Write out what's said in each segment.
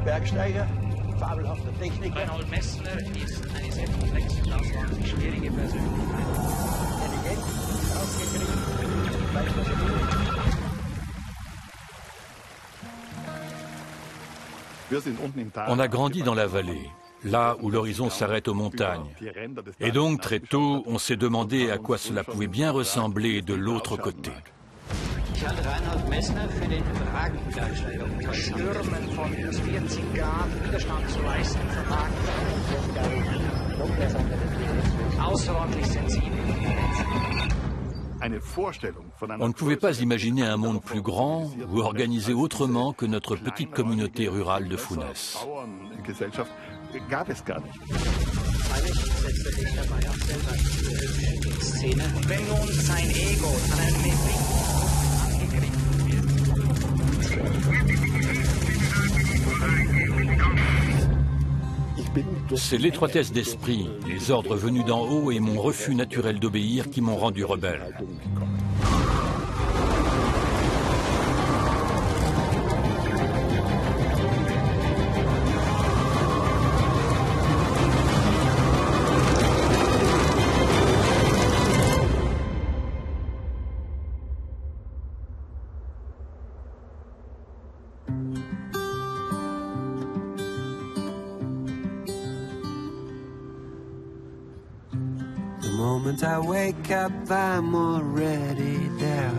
Bergsteiger, fabelhafte Techniker. Reinhold Messner ist eine sehr komplexe, wahnsinnig schwierige Persönlichkeit. Intelligent, aufgekriegt, weiß, was er tut. On a grandi dans la vallée, là où l'horizon s'arrête aux montagnes. Et donc, très tôt, on s'est demandé à quoi cela pouvait bien ressembler de l'autre côté. Ich halte Reinhold Messner für den überragenden Bergsteiger. Das Stürmen von bis 40 Grad Widerstand zu leisten vermag. Außerordentlich sensibel. On ne pouvait pas imaginer un monde plus grand ou organisé autrement que notre petite communauté rurale de Funes. Wenn nun sein Ego an einem angegriffen wird. C'est l'étroitesse d'esprit, les ordres venus d'en haut et mon refus naturel d'obéir qui m'ont rendu rebelle. The moment I wake up, I'm already there.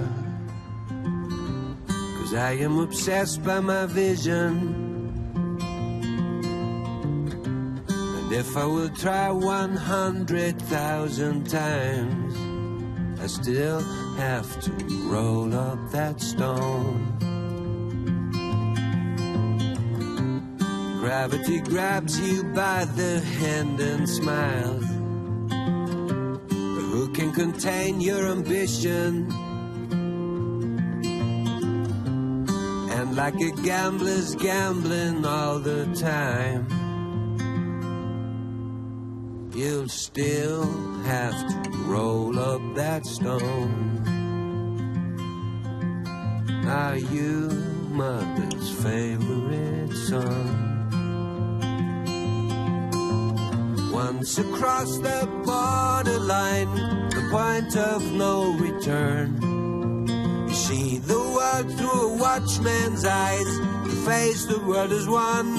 'Cause I am obsessed by my vision. And if I will try 100,000 times, I still have to roll up that stone. Gravity grabs you by the hand and smiles. Who can contain your ambition? And like a gambler's gambling all the time, you'll still have to roll up that stone. Are you mother's favorite son? Once across the borderline, the point of no return, you see the world through a watchman's eyes. You face the world as one.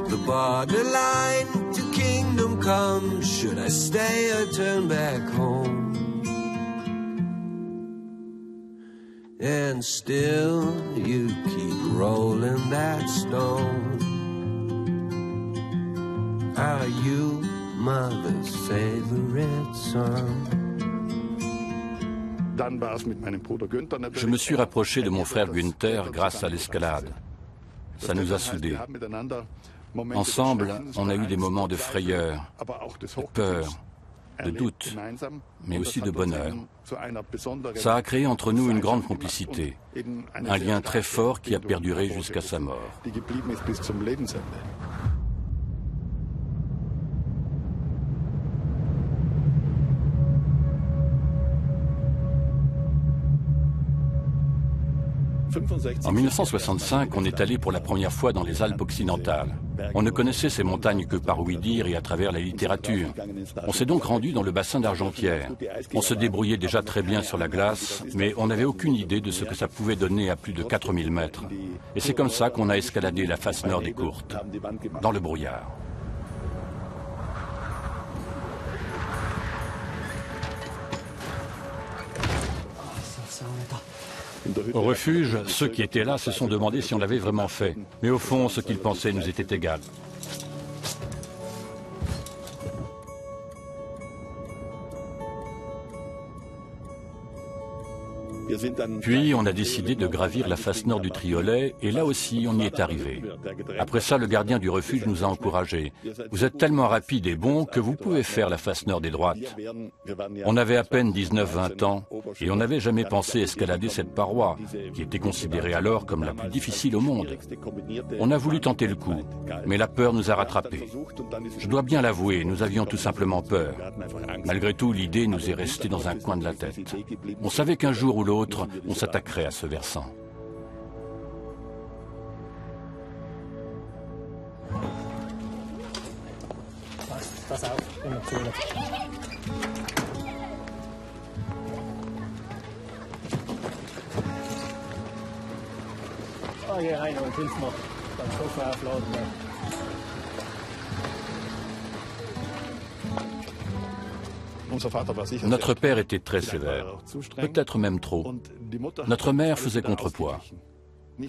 The borderline to kingdom come. Should I stay or turn back home? And still you keep rolling that stone. Are you mother's favorite son? Je me suis rapproché de mon frère Günther grâce à l'escalade. Ça nous a soudés. Ensemble, on a eu des moments de frayeur, de peur, de doute, mais aussi de bonheur. Ça a créé entre nous une grande complicité, un lien très fort qui a perduré jusqu'à sa mort. En 1965, on est allé pour la première fois dans les Alpes occidentales. On ne connaissait ces montagnes que par ouï-dire et à travers la littérature. On s'est donc rendu dans le bassin d'Argentière. On se débrouillait déjà très bien sur la glace, mais on n'avait aucune idée de ce que ça pouvait donner à plus de 4000 mètres. Et c'est comme ça qu'on a escaladé la face nord des Courtes, dans le brouillard. Au refuge, ceux qui étaient là se sont demandé si on l'avait vraiment fait. Mais au fond, ce qu'ils pensaient nous était égal. Puis on a décidé de gravir la face nord du Triolet et là aussi on y est arrivé. Après ça, le gardien du refuge nous a encouragés. Vous êtes tellement rapide et bon que vous pouvez faire la face nord des droites. On avait à peine 19-20 ans et on n'avait jamais pensé escalader cette paroi qui était considérée alors comme la plus difficile au monde. On a voulu tenter le coup, mais la peur nous a rattrapés. Je dois bien l'avouer, nous avions tout simplement peur. Malgré tout, l'idée nous est restée dans un coin de la tête. On savait qu'un jour ou l'autre, on s'attaquerait à ce versant. erzählen. Ah, geh rein und hilf mir beim Koffer aufladen. Notre père était très sévère, peut-être même trop. Notre mère faisait contrepoids.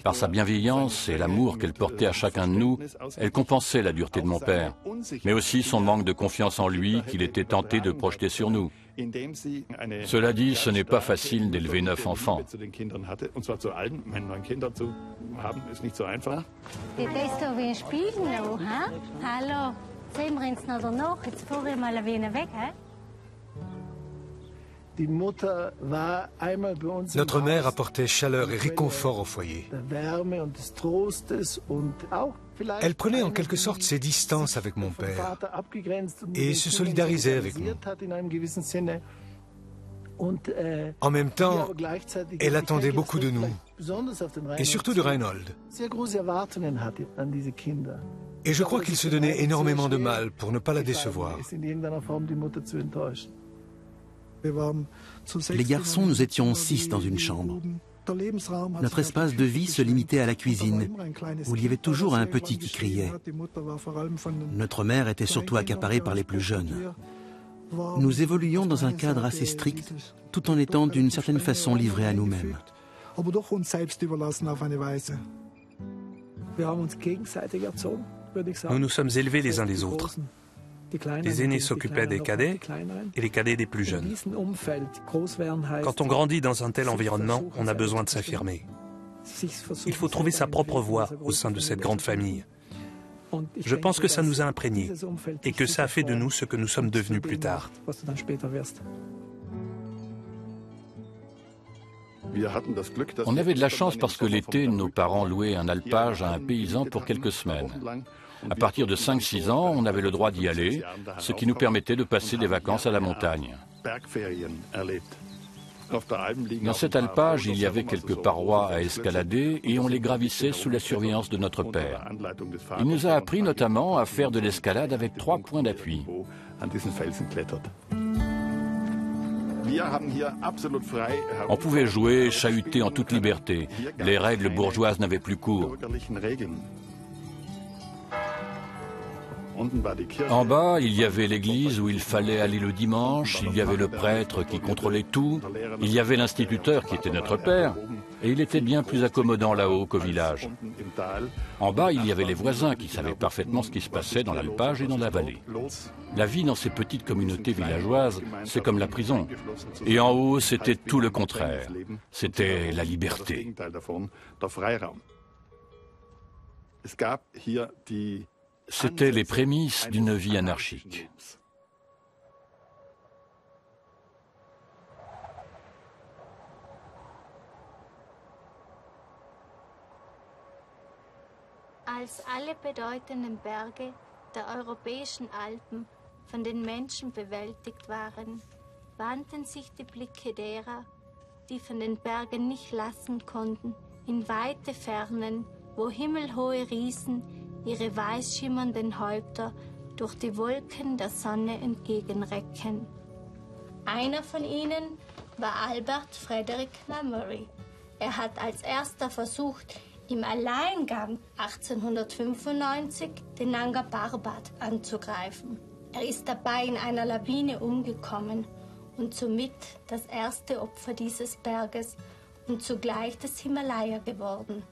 Par sa bienveillance et l'amour qu'elle portait à chacun de nous, elle compensait la dureté de mon père, mais aussi son manque de confiance en lui qu'il était tenté de projeter sur nous. Cela dit, ce n'est pas facile d'élever 9 enfants. Notre mère apportait chaleur et réconfort au foyer. Elle prenait en quelque sorte ses distances avec mon père et se solidarisait avec nous. En même temps, elle attendait beaucoup de nous, et surtout de Reinhold. Et je crois qu'il se donnait énormément de mal pour ne pas la décevoir. Les garçons, nous étions 6 dans une chambre. Notre espace de vie se limitait à la cuisine, où il y avait toujours un petit qui criait. Notre mère était surtout accaparée par les plus jeunes. Nous évoluions dans un cadre assez strict, tout en étant d'une certaine façon livrés à nous-mêmes. Nous nous sommes élevés les uns les autres. Les aînés s'occupaient des cadets et les cadets des plus jeunes. Quand on grandit dans un tel environnement, on a besoin de s'affirmer. Il faut trouver sa propre voie au sein de cette grande famille. Je pense que ça nous a imprégnés et que ça a fait de nous ce que nous sommes devenus plus tard. On avait de la chance parce que l'été, nos parents louaient un alpage à un paysan pour quelques semaines. À partir de 5-6 ans, on avait le droit d'y aller, ce qui nous permettait de passer des vacances à la montagne. Dans cet alpage, il y avait quelques parois à escalader et on les gravissait sous la surveillance de notre père. Il nous a appris notamment à faire de l'escalade avec 3 points d'appui. On pouvait jouer, chahuter en toute liberté. Les règles bourgeoises n'avaient plus cours. En bas, il y avait l'église où il fallait aller le dimanche, il y avait le prêtre qui contrôlait tout, il y avait l'instituteur qui était notre père, et il était bien plus accommodant là-haut qu'au village. En bas, il y avait les voisins qui savaient parfaitement ce qui se passait dans l'alpage et dans la vallée. La vie dans ces petites communautés villageoises, c'est comme la prison. Et en haut, c'était tout le contraire. C'était la liberté. C'était les prémices d'une vie anarchique. Als alle bedeutenden Berge der europäischen Alpen von den Menschen bewältigt waren, wandten sich die Blicke derer, die von den Bergen nicht lassen konnten, in weite Fernen, wo himmelhohe Riesen ihre weiß schimmernden Häupter durch die Wolken der Sonne entgegenrecken. Einer von ihnen war Albert Frederick Lamoureux. Er hat als erster versucht, im Alleingang 1895 den Nanga Parbat anzugreifen. Er ist dabei in einer Lawine umgekommen und somit das erste Opfer dieses Berges und zugleich des Himalaya geworden.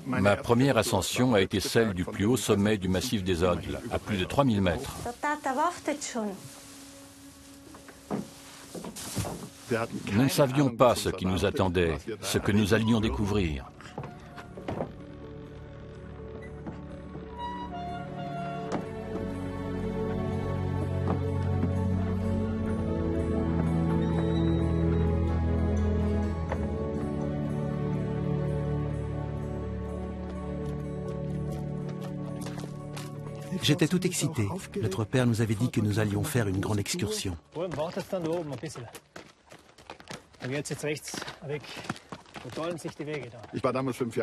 Ma première ascension a été celle du plus haut sommet du massif des Odles, à plus de 3000 mètres. Nous ne savions pas ce qui nous attendait, ce que nous allions découvrir. J'étais tout excité. Notre père nous avait dit que nous allions faire une grande excursion.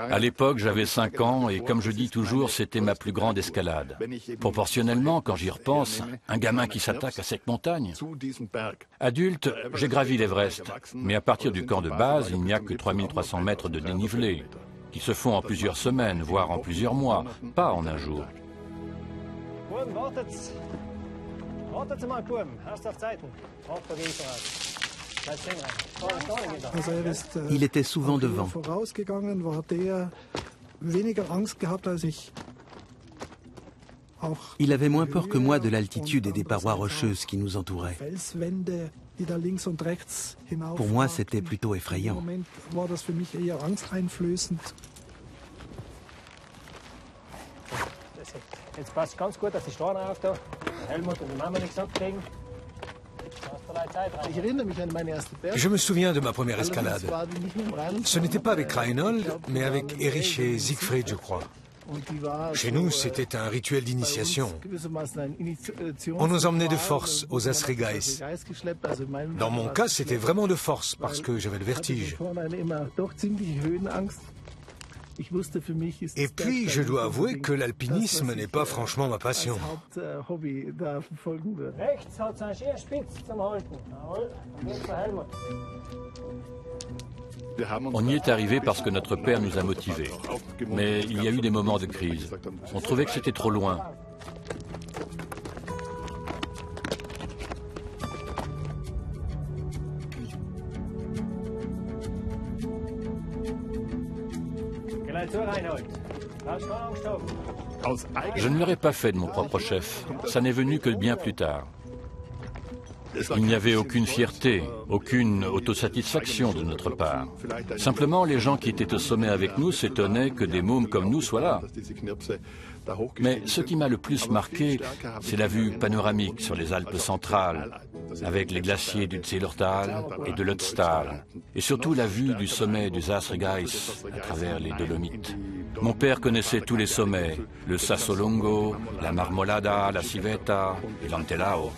À l'époque, j'avais 5 ans et comme je dis toujours, c'était ma plus grande escalade. Proportionnellement, quand j'y repense, un gamin qui s'attaque à cette montagne. Adulte, j'ai gravi l'Everest, mais à partir du camp de base, il n'y a que 3300 mètres de dénivelé, qui se font en plusieurs semaines, voire en plusieurs mois, pas en un jour. Il était souvent devant. Il avait moins peur que moi de l'altitude et des parois rocheuses qui nous entouraient. Pour moi, c'était plutôt effrayant. Jetzt passt ganz gut, dass die Steine auf da. Helmut und die Mama nichts abkriegen. Je me souviens de ma première escalade. Ce n'était pas avec Reinhold, mais avec Erich et Siegfried, je crois. Chez nous, c'était un rituel d'initiation. On nous emmenait de force aux Asrigeis. Dans mon cas, c'était vraiment de force, parce que j'avais le vertige. Et puis, je dois avouer que l'alpinisme n'est pas franchement ma passion. On y est arrivé parce que notre père nous a motivés. Mais il y a eu des moments de crise. On trouvait que c'était trop loin. Je ne l'aurais pas fait de mon propre chef. Ça n'est venu que bien plus tard. Il n'y avait aucune fierté, aucune autosatisfaction de notre part. Simplement, les gens qui étaient au sommet avec nous s'étonnaient que des mômes comme nous soient là. Mais ce qui m'a le plus marqué, c'est la vue panoramique sur les Alpes centrales, avec les glaciers du Zillertal et de l'Ötztal, et surtout la vue du sommet du Asrigeis à travers les Dolomites. Mon père connaissait tous les sommets, le Sassolongo, la Marmolada, la Civetta et l'Antelao.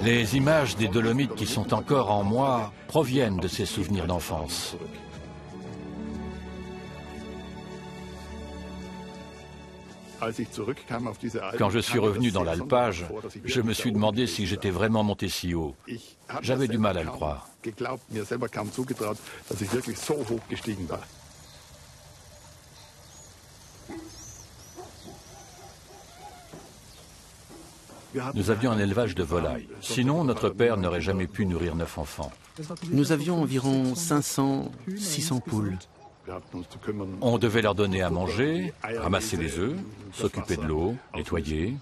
Les images des Dolomites qui sont encore en moi proviennent de ces souvenirs d'enfance. Quand je suis revenu dans l'alpage, je me suis demandé si j'étais vraiment monté si haut. J'avais du mal à le croire. Nous avions un élevage de volailles. Sinon, notre père n'aurait jamais pu nourrir 9 enfants. Nous avions environ 500-600 poules. On devait leur donner à manger, ramasser les œufs, s'occuper de l'eau, nettoyer.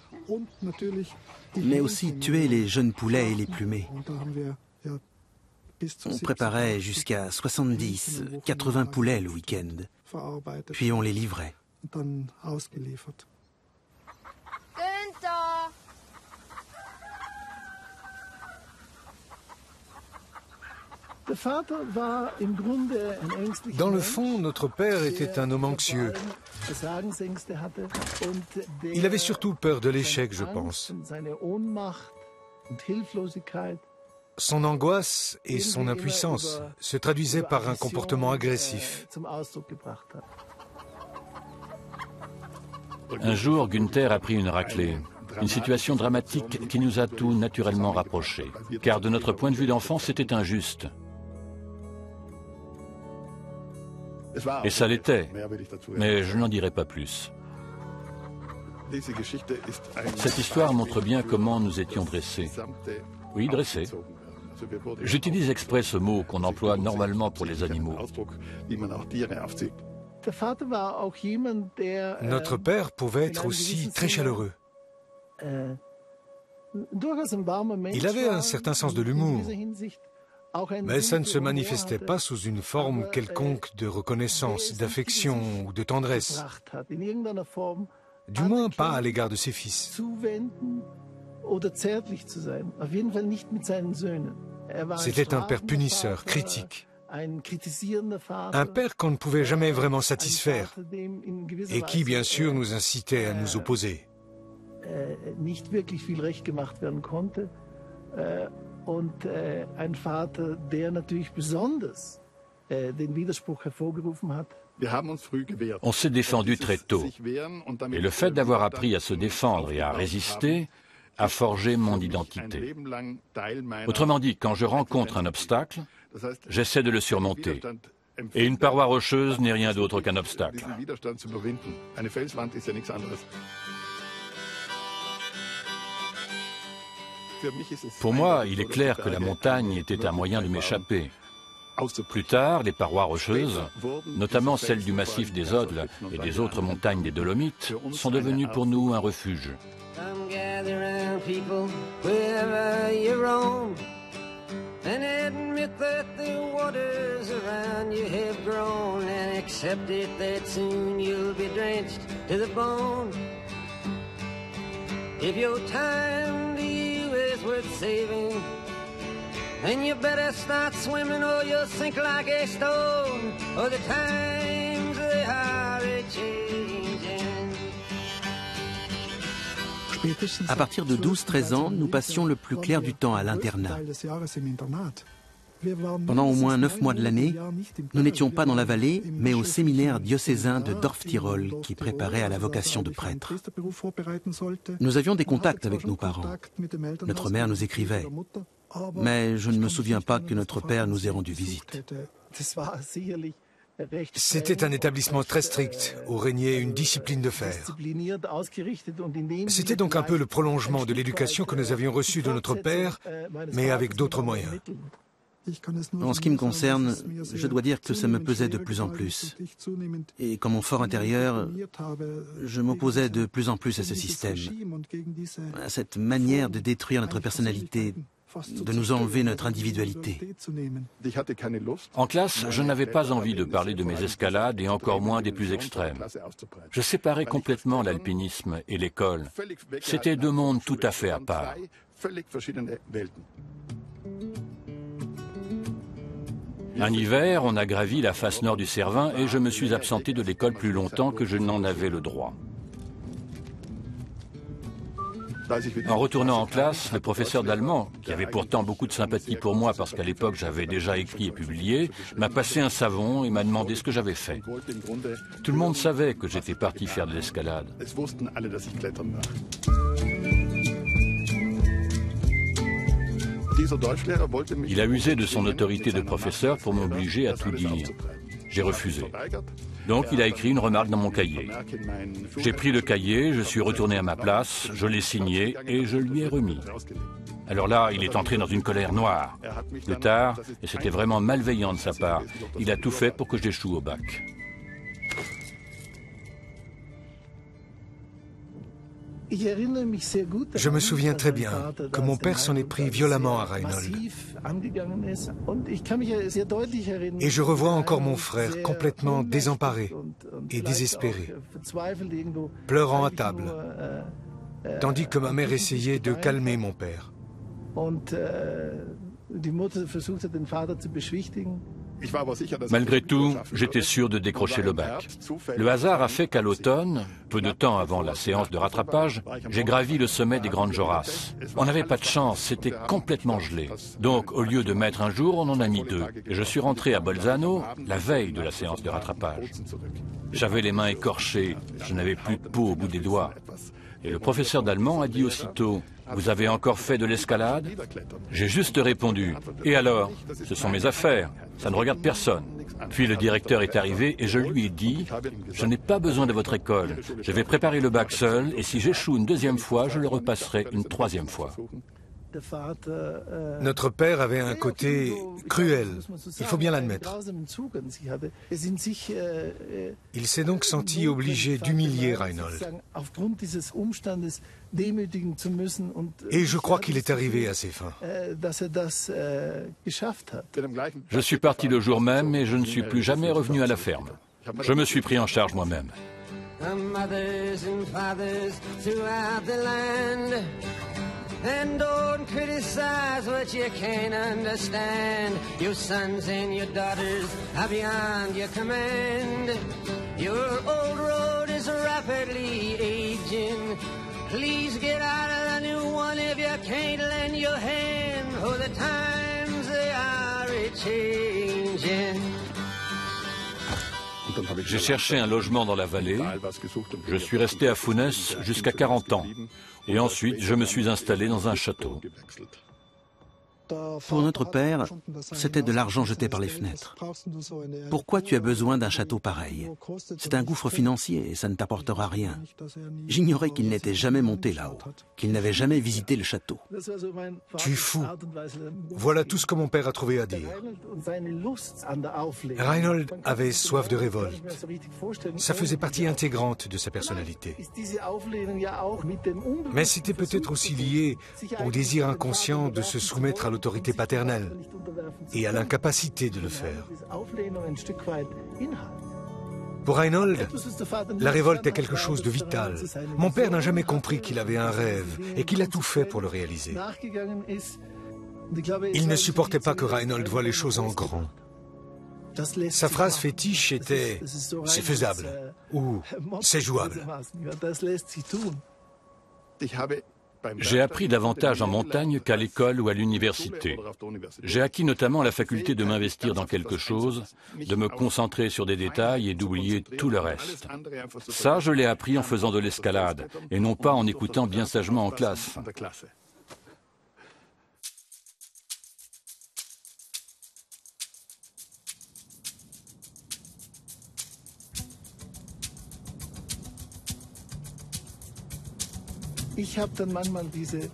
Mais aussi tuer les jeunes poulets et les plumer. On préparait jusqu'à 70-80 poulets le week-end. Puis on les livrait. Dans le fond, notre père était un homme anxieux. Il avait surtout peur de l'échec, je pense. Son angoisse et son impuissance se traduisaient par un comportement agressif. Un jour, Günther a pris une raclée. Une situation dramatique qui nous a tout naturellement rapprochés. Car de notre point de vue d'enfant, c'était injuste. Et ça l'était, mais je n'en dirai pas plus. Cette histoire montre bien comment nous étions dressés. Oui, dressés. J'utilise exprès ce mot qu'on emploie normalement pour les animaux. Notre père pouvait être aussi très chaleureux. Il avait un certain sens de l'humour, mais ça ne se manifestait pas sous une forme quelconque de reconnaissance, d'affection ou de tendresse. Du moins pas à l'égard de ses fils. C'était un père punisseur, critique. Un père qu'on ne pouvait jamais vraiment satisfaire et qui, bien sûr, nous incitait à nous opposer. Nicht wirklich viel recht gemacht werden konnte und ein Vater, der natürlich besonders den Widerspruch hervorgerufen hat. On s'est défendu très tôt, et le fait d'avoir appris à se défendre et à résister a forgé mon identité. Autrement dit, quand je rencontre un obstacle, j'essaie de le surmonter. Et une paroi rocheuse n'est rien d'autre qu'un obstacle. Pour moi, il est clair que la montagne était un moyen de m'échapper. Plus tard, les parois rocheuses, notamment celles du massif des Odles et des autres montagnes des Dolomites, sont devenues pour nous un refuge. And admit that the waters around you have grown, and accept it that soon you'll be drenched to the bone. If your time to you is worth saving, then you better start swimming or you'll sink like a stone, or the times they are a-changing. À partir de 12-13 ans, nous passions le plus clair du temps à l'internat. Pendant au moins 9 mois de l'année, nous n'étions pas dans la vallée, mais au séminaire diocésain de Dorf-Tirol, qui préparait à la vocation de prêtre. Nous avions des contacts avec nos parents. Notre mère nous écrivait, mais je ne me souviens pas que notre père nous ait rendu visite. C'était un établissement très strict, où régnait une discipline de fer. C'était donc un peu le prolongement de l'éducation que nous avions reçue de notre père, mais avec d'autres moyens. En ce qui me concerne, je dois dire que ça me pesait de plus en plus. Et comme mon fort intérieur, je m'opposais de plus en plus à ce système, à cette manière de détruire notre personnalité, de nous enlever notre individualité. En classe, je n'avais pas envie de parler de mes escalades et encore moins des plus extrêmes. Je séparais complètement l'alpinisme et l'école. C'était deux mondes tout à fait à part. Un hiver, on a gravi la face nord du Cervin et je me suis absenté de l'école plus longtemps que je n'en avais le droit. En retournant en classe, le professeur d'allemand, qui avait pourtant beaucoup de sympathie pour moi parce qu'à l'époque j'avais déjà écrit et publié, m'a passé un savon et m'a demandé ce que j'avais fait. Tout le monde savait que j'étais parti faire de l'escalade. Il a usé de son autorité de professeur pour m'obliger à tout dire. J'ai refusé. Donc il a écrit une remarque dans mon cahier. J'ai pris le cahier, je suis retourné à ma place, je l'ai signé et je lui ai remis. Alors là, il est entré dans une colère noire. Plus tard, et c'était vraiment malveillant de sa part, il a tout fait pour que j'échoue au bac. Je me souviens très bien que mon père s'en est pris violemment à Reinhold. Et je revois encore mon frère complètement désemparé et désespéré, pleurant à table, tandis que ma mère essayait de calmer mon père. Malgré tout, j'étais sûr de décrocher le bac. Le hasard a fait qu'à l'automne, peu de temps avant la séance de rattrapage, j'ai gravi le sommet des Grandes Jorasses. On n'avait pas de chance, c'était complètement gelé. Donc, au lieu de mettre un jour, on en a mis 2. Et je suis rentré à Bolzano la veille de la séance de rattrapage. J'avais les mains écorchées, je n'avais plus de peau au bout des doigts. Et le professeur d'allemand a dit aussitôt « Vous avez encore fait de l'escalade ?» J'ai juste répondu « Et alors? Ce sont mes affaires, ça ne regarde personne. » Puis le directeur est arrivé et je lui ai dit « Je n'ai pas besoin de votre école, je vais préparer le bac seul et si j'échoue une 2e fois, je le repasserai une 3e fois. » Notre père avait un côté cruel, il faut bien l'admettre. Il s'est donc senti obligé d'humilier Reinhold. Et je crois qu'il est arrivé à ses fins. Je suis parti le jour même et je ne suis plus jamais revenu à la ferme. Je me suis pris en charge moi-même. Then don't criticize what you can't understand. Your sons and your daughters are beyond your command. Your old road is rapidly aging. Please get out of the new one if you can't lend your hand. For the times they are a-changing. J'ai cherché un logement dans la vallée. Je suis resté à Funes jusqu'à 40 ans. Et ensuite, je me suis installé dans un château. Pour notre père, c'était de l'argent jeté par les fenêtres. Pourquoi tu as besoin d'un château pareil? C'est un gouffre financier et ça ne t'apportera rien. J'ignorais qu'il n'était jamais monté là-haut, qu'il n'avait jamais visité le château. Tu es fou. Voilà tout ce que mon père a trouvé à dire. Reinhold avait soif de révolte. Ça faisait partie intégrante de sa personnalité. Mais c'était peut-être aussi lié au désir inconscient de se soumettre à l'autorité paternelle et à l'incapacité de le faire. Pour Reinhold, la révolte est quelque chose de vital. Mon père n'a jamais compris qu'il avait un rêve et qu'il a tout fait pour le réaliser. Il ne supportait pas que Reinhold voie les choses en grand. Sa phrase fétiche était « c'est faisable » ou « c'est jouable ». J'ai appris davantage en montagne qu'à l'école ou à l'université. J'ai acquis notamment la faculté de m'investir dans quelque chose, de me concentrer sur des détails et d'oublier tout le reste. Ça, je l'ai appris en faisant de l'escalade, et non pas en écoutant bien sagement en classe.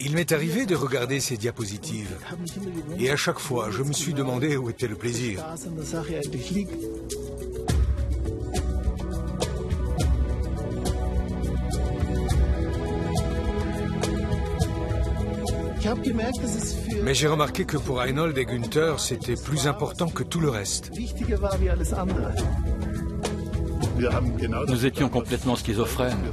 Il m'est arrivé de regarder ces diapositives et à chaque fois, je me suis demandé où était le plaisir. Mais j'ai remarqué que pour Reinhold et Günther, c'était plus important que tout le reste. Nous étions complètement schizophrènes.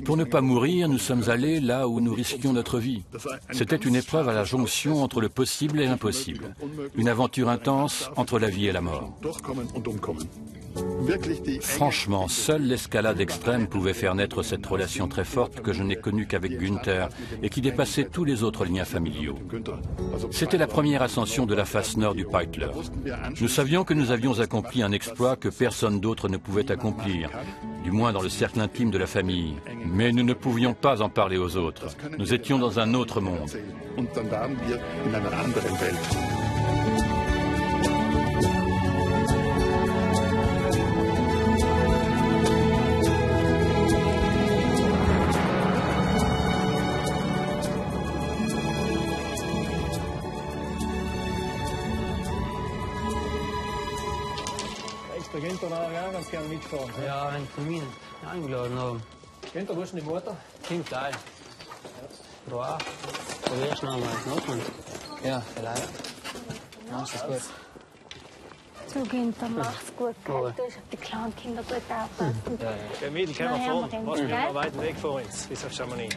Pour ne pas mourir, nous sommes allés là où nous risquions notre vie. C'était une épreuve à la jonction entre le possible et l'impossible. Une aventure intense entre la vie et la mort. Franchement, seule l'escalade extrême pouvait faire naître cette relation très forte que je n'ai connue qu'avec Günther et qui dépassait tous les autres liens familiaux. C'était la première ascension de la face nord du Peitler. Nous savions que nous avions accompli un exploit que personne d'autre ne pouvait accomplir, du moins dans le cercle intime de la famille. Mais nous ne pouvions pas en parler aux autres. Nous étions dans un autre monde. Günther auch ganz gerne mitfahren. Ja, wenn Termin eingeladen haben. Günther, wo ist denn die Mutter? Klingt geil. Du auch? Probierst du noch mal ins Notfall? Ja, vielleicht. Ja, ist das gut. So, Günther, mach's gut. Du hast auf die kleinen Kinder gut aufpassen. Ja. Geh mit, ich kann noch fahren. Lass mich noch einen weiten Weg vor uns, bis auf Chamonix.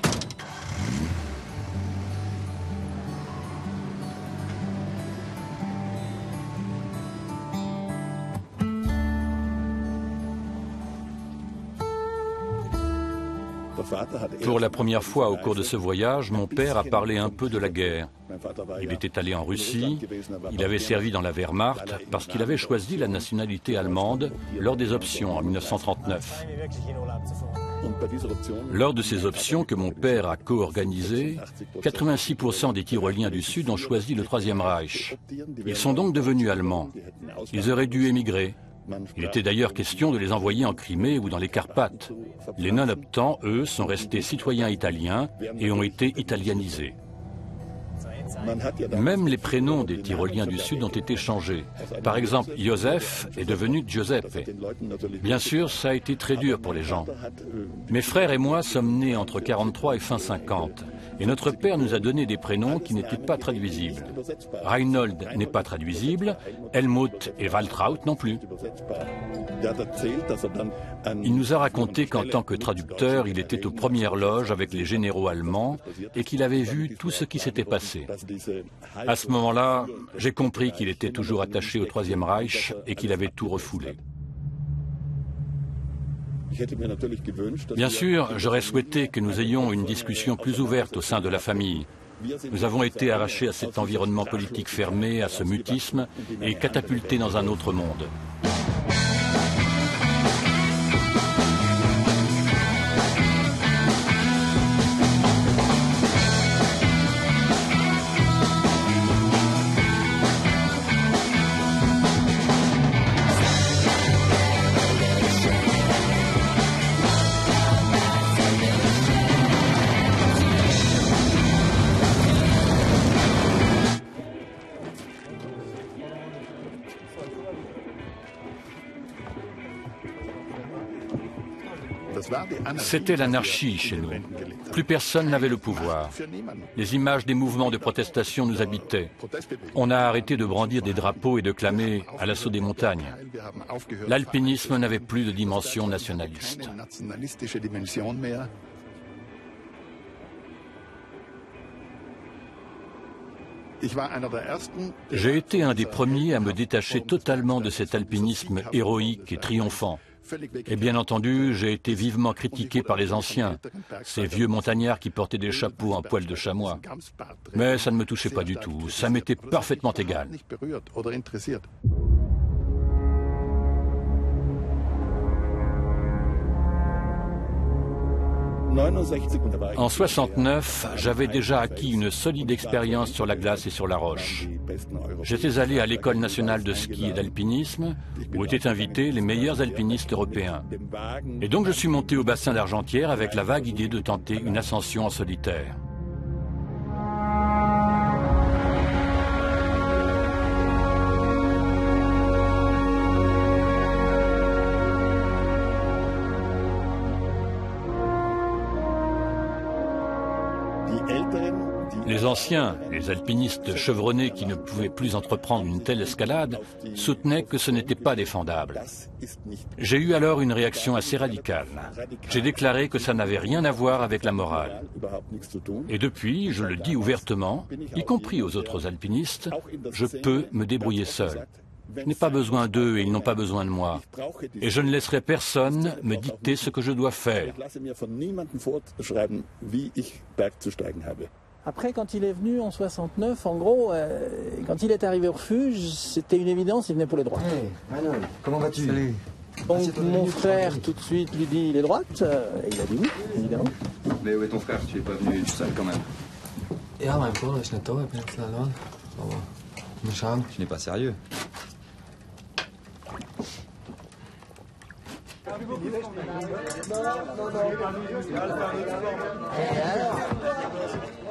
Pour la première fois au cours de ce voyage, mon père a parlé un peu de la guerre. Il était allé en Russie, il avait servi dans la Wehrmacht parce qu'il avait choisi la nationalité allemande lors des options en 1939. Lors de ces options que mon père a co-organisées, 86% des Tyroliens du Sud ont choisi le Troisième Reich. Ils sont donc devenus allemands. Ils auraient dû émigrer. Il était d'ailleurs question de les envoyer en Crimée ou dans les Carpates. Les non-optants, eux, sont restés citoyens italiens et ont été italianisés. Même les prénoms des Tyroliens du Sud ont été changés. Par exemple, Joseph est devenu Giuseppe. Bien sûr, ça a été très dur pour les gens. Mes frères et moi sommes nés entre 43 et fin 50. Et notre père nous a donné des prénoms qui n'étaient pas traduisibles. Reinhold n'est pas traduisible, Helmut et Waltraud non plus. Il nous a raconté qu'en tant que traducteur, il était aux premières loges avec les généraux allemands et qu'il avait vu tout ce qui s'était passé. À ce moment-là, j'ai compris qu'il était toujours attaché au Troisième Reich et qu'il avait tout refoulé. Bien sûr, j'aurais souhaité que nous ayons une discussion plus ouverte au sein de la famille. Nous avons été arrachés à cet environnement politique fermé, à ce mutisme, et catapultés dans un autre monde. C'était l'anarchie chez nous. Plus personne n'avait le pouvoir. Les images des mouvements de protestation nous habitaient. On a arrêté de brandir des drapeaux et de clamer à l'assaut des montagnes. L'alpinisme n'avait plus de dimension nationaliste. J'ai été un des premiers à me détacher totalement de cet alpinisme héroïque et triomphant. Et bien entendu, j'ai été vivement critiqué par les anciens, ces vieux montagnards qui portaient des chapeaux en poil de chamois. Mais ça ne me touchait pas du tout, ça m'était parfaitement égal. En 69, j'avais déjà acquis une solide expérience sur la glace et sur la roche. J'étais allé à l'école nationale de ski et d'alpinisme, où étaient invités les meilleurs alpinistes européens. Et donc je suis monté au bassin d'Argentière avec la vague idée de tenter une ascension en solitaire. Les anciens, les alpinistes chevronnés qui ne pouvaient plus entreprendre une telle escalade, soutenaient que ce n'était pas défendable. J'ai eu alors une réaction assez radicale. J'ai déclaré que ça n'avait rien à voir avec la morale. Et depuis, je le dis ouvertement, y compris aux autres alpinistes, je peux me débrouiller seul. Je n'ai pas besoin d'eux et ils n'ont pas besoin de moi. Et je ne laisserai personne me dicter ce que je dois faire. Après, quand il est venu en 69, en gros, quand il est arrivé au refuge, c'était une évidence, il venait pour les droites. Hey, Manon, comment vas-tu? Salut. Donc mon frère tout de suite lui dit, il est droite, et il a dit oui, évidemment. Mais où est ton frère? Tu es pas venu tout seul quand même. Ja, mein Bruder ist nicht da, ich bin jetzt allein. Aber mal schauen. Tu n'es pas sérieux.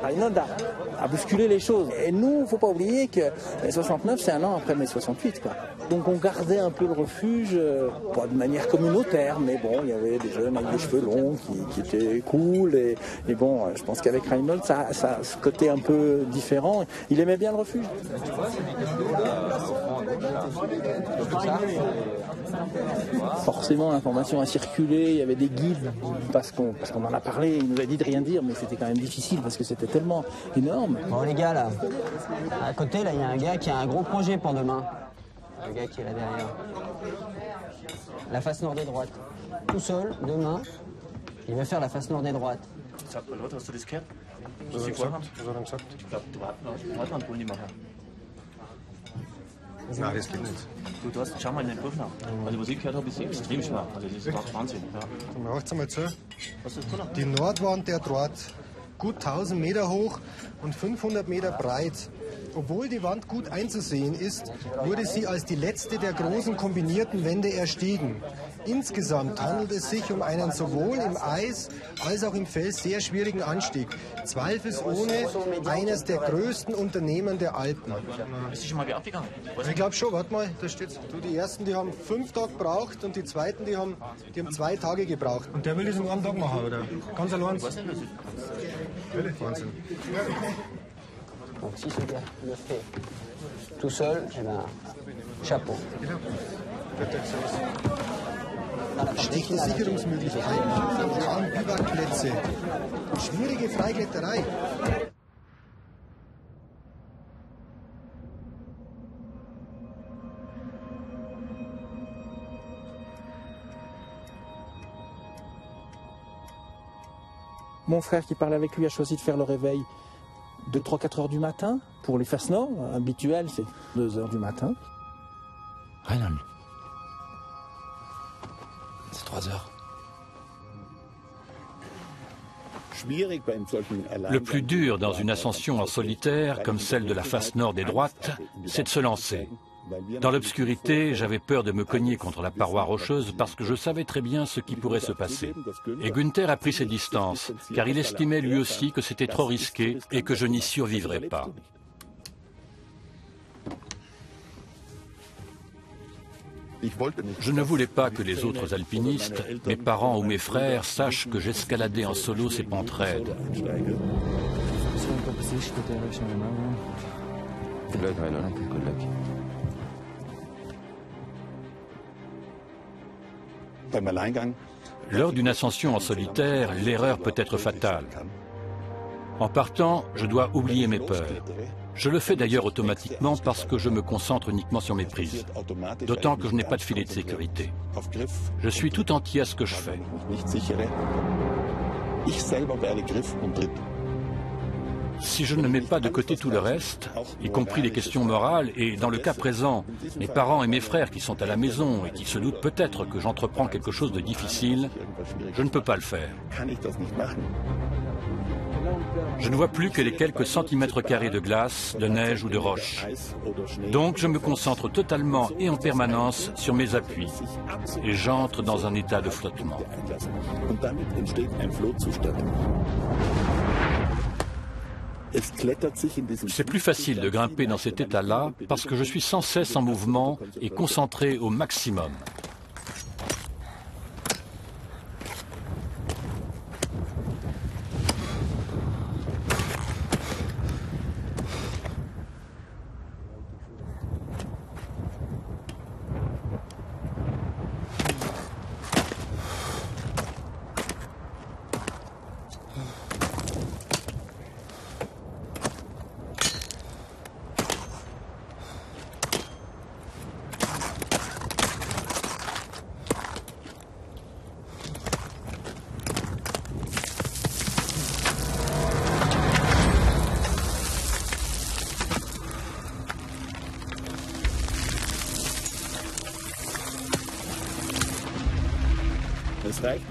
Reinhold a bousculé les choses. Et nous, il ne faut pas oublier que 69, c'est un an après mai 68, quoi. Donc on gardait un peu le refuge, pas de manière communautaire, mais bon, il y avait des jeunes avec des cheveux longs qui étaient cool. Et bon, je pense qu'avec Reinhold, ça a ce côté un peu différent. Il aimait bien le refuge. Forcément, l'information a circulé, il y avait des guides, parce qu'on en a parlé, il nous a dit de rien dire, mais c'était quand même difficile, parce que c'était tellement énorme. Bon les gars, là, à côté, là, il y a un gars qui a un gros projet pour demain. Le gars qui est là derrière. La face nord et droite. Tout seul, demain, il va faire la face nord et droite. Na, das geht nicht. Du hast, schau mal in den Kurs nach. Also was ich gehört habe, ist extrem schwer. Also das ist doch Wahnsinn. Ja. Dann macht's mal zu. Was ist das? Die Nordwand der Draht, gut 1000 Meter hoch und 500 Meter breit. Obwohl die Wand gut einzusehen ist, wurde sie als die letzte der großen kombinierten Wände erstiegen. Insgesamt handelt es sich um einen sowohl im Eis als auch im Fels sehr schwierigen Anstieg. Zweifelsohne eines der größten Unternehmen der Alpen. Ist die schon mal wieder abgegangen? Ich glaube schon, warte mal, da steht's. Du, die ersten, die haben 5 Tage gebraucht und die zweiten, die haben 2 Tage gebraucht. Und der will das in einem Tag machen, oder? Ganz allein. Wahnsinn. Donc si ce gars le fait tout seul, eh ben, chapeau. Schlechte Sicherungsmöglichkeiten, kaum Biwakplätze, schwierige Freikletterei. Mon frère qui parlait avec lui a choisi de faire le réveil de 3-4 heures du matin. Pour les Fast-Nord, habituel, c'est 2 heures du matin. Reinhold. C'est 3 heures. Le plus dur dans une ascension en solitaire, comme celle de la face nord des droites, c'est de se lancer. Dans l'obscurité, j'avais peur de me cogner contre la paroi rocheuse parce que je savais très bien ce qui pourrait se passer. Et Günther a pris ses distances, car il estimait lui aussi que c'était trop risqué et que je n'y survivrais pas. Je ne voulais pas que les autres alpinistes, mes parents ou mes frères, sachent que j'escaladais en solo ces pentes raides. Lors d'une ascension en solitaire, l'erreur peut être fatale. En partant, je dois oublier mes peurs. Je le fais d'ailleurs automatiquement parce que je me concentre uniquement sur mes prises. D'autant que je n'ai pas de filet de sécurité. Je suis tout entier à ce que je fais. Si je ne mets pas de côté tout le reste, y compris les questions morales, et dans le cas présent, mes parents et mes frères qui sont à la maison et qui se doutent peut-être que j'entreprends quelque chose de difficile, je ne peux pas le faire. Je ne vois plus que les quelques centimètres carrés de glace, de neige ou de roche. Donc je me concentre totalement et en permanence sur mes appuis et j'entre dans un état de flottement. C'est plus facile de grimper dans cet état-là parce que je suis sans cesse en mouvement et concentré au maximum.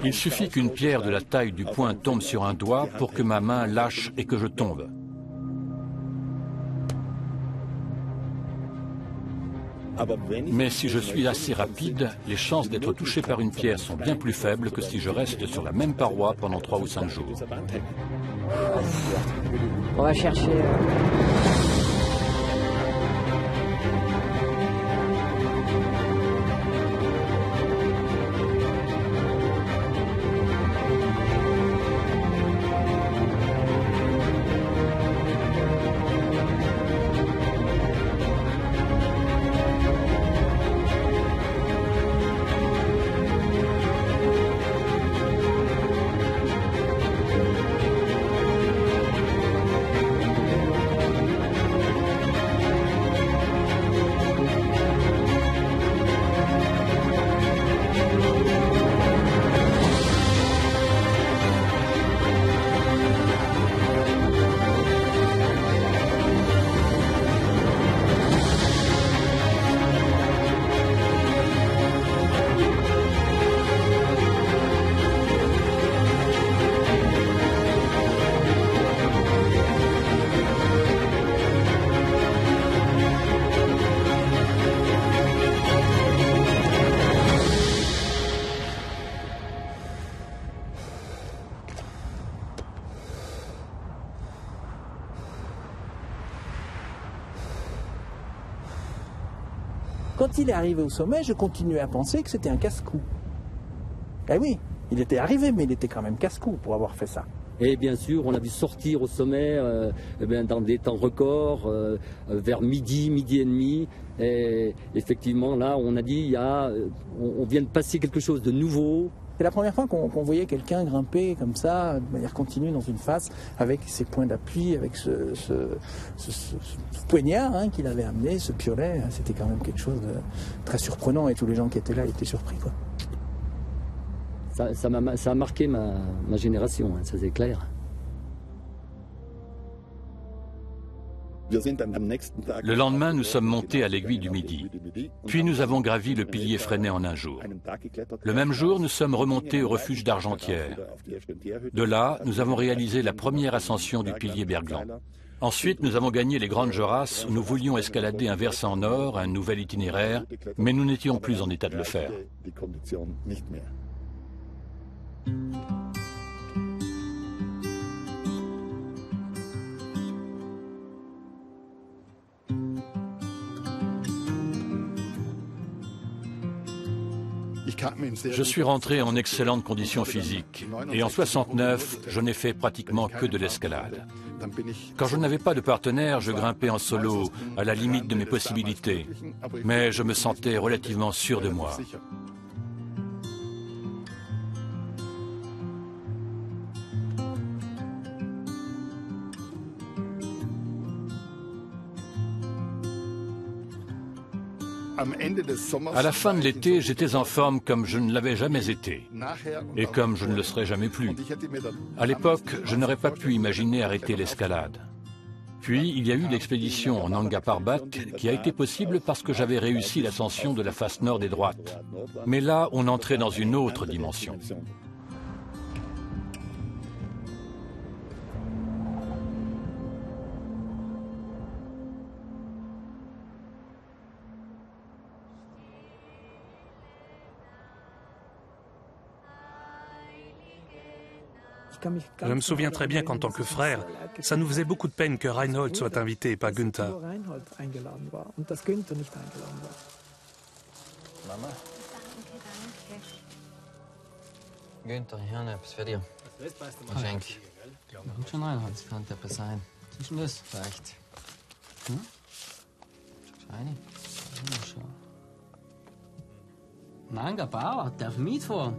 Il suffit qu'une pierre de la taille du poing tombe sur un doigt pour que ma main lâche et que je tombe. Mais si je suis assez rapide, les chances d'être touché par une pierre sont bien plus faibles que si je reste sur la même paroi pendant 3 ou 5 jours. On va chercher... Quand il est arrivé au sommet, je continuais à penser que c'était un casse-cou. Eh oui, il était arrivé, mais il était quand même casse-cou pour avoir fait ça. Et bien sûr, on l'a vu sortir au sommet dans des temps records, vers midi et demi. Et effectivement, là, on a dit, on vient de passer quelque chose de nouveau. C'est la première fois qu'on voyait quelqu'un grimper comme ça, de manière continue dans une face, avec ses points d'appui, avec ce poignard qu'il avait amené, ce piolet. C'était quand même quelque chose de très surprenant et tous les gens qui étaient là étaient surpris, quoi. Ça a marqué ma génération, ça c'est clair. Le lendemain, nous sommes montés à l'aiguille du Midi. Puis nous avons gravi le pilier Freinet en un jour. Le même jour, nous sommes remontés au refuge d'Argentière. De là, nous avons réalisé la première ascension du pilier Bergland. Ensuite, nous avons gagné les Grandes Jorasses où nous voulions escalader un versant nord, un nouvel itinéraire, mais nous n'étions plus en état de le faire. Je suis rentré en excellentes conditions physiques et en 69, je n'ai fait pratiquement que de l'escalade. Quand je n'avais pas de partenaire, je grimpais en solo, à la limite de mes possibilités, mais je me sentais relativement sûr de moi. À la fin de l'été, j'étais en forme comme je ne l'avais jamais été et comme je ne le serai jamais plus. À l'époque, je n'aurais pas pu imaginer arrêter l'escalade. Puis, il y a eu l'expédition en Nanga Parbat qui a été possible parce que j'avais réussi l'ascension de la face nord des droites. Mais là, on entrait dans une autre dimension. Je me souviens très bien qu'en tant que frère, ça nous faisait beaucoup de peine que Reinhold soit invité et pas Günther. Günther, ich habe etwas für dich. Geschenk. Gut schon, Reinhold, das könnte etwas sein. Was ist denn das? Vielleicht. Hm? Scheini. Schau. Nanga Parbat, darf ich mitfahren?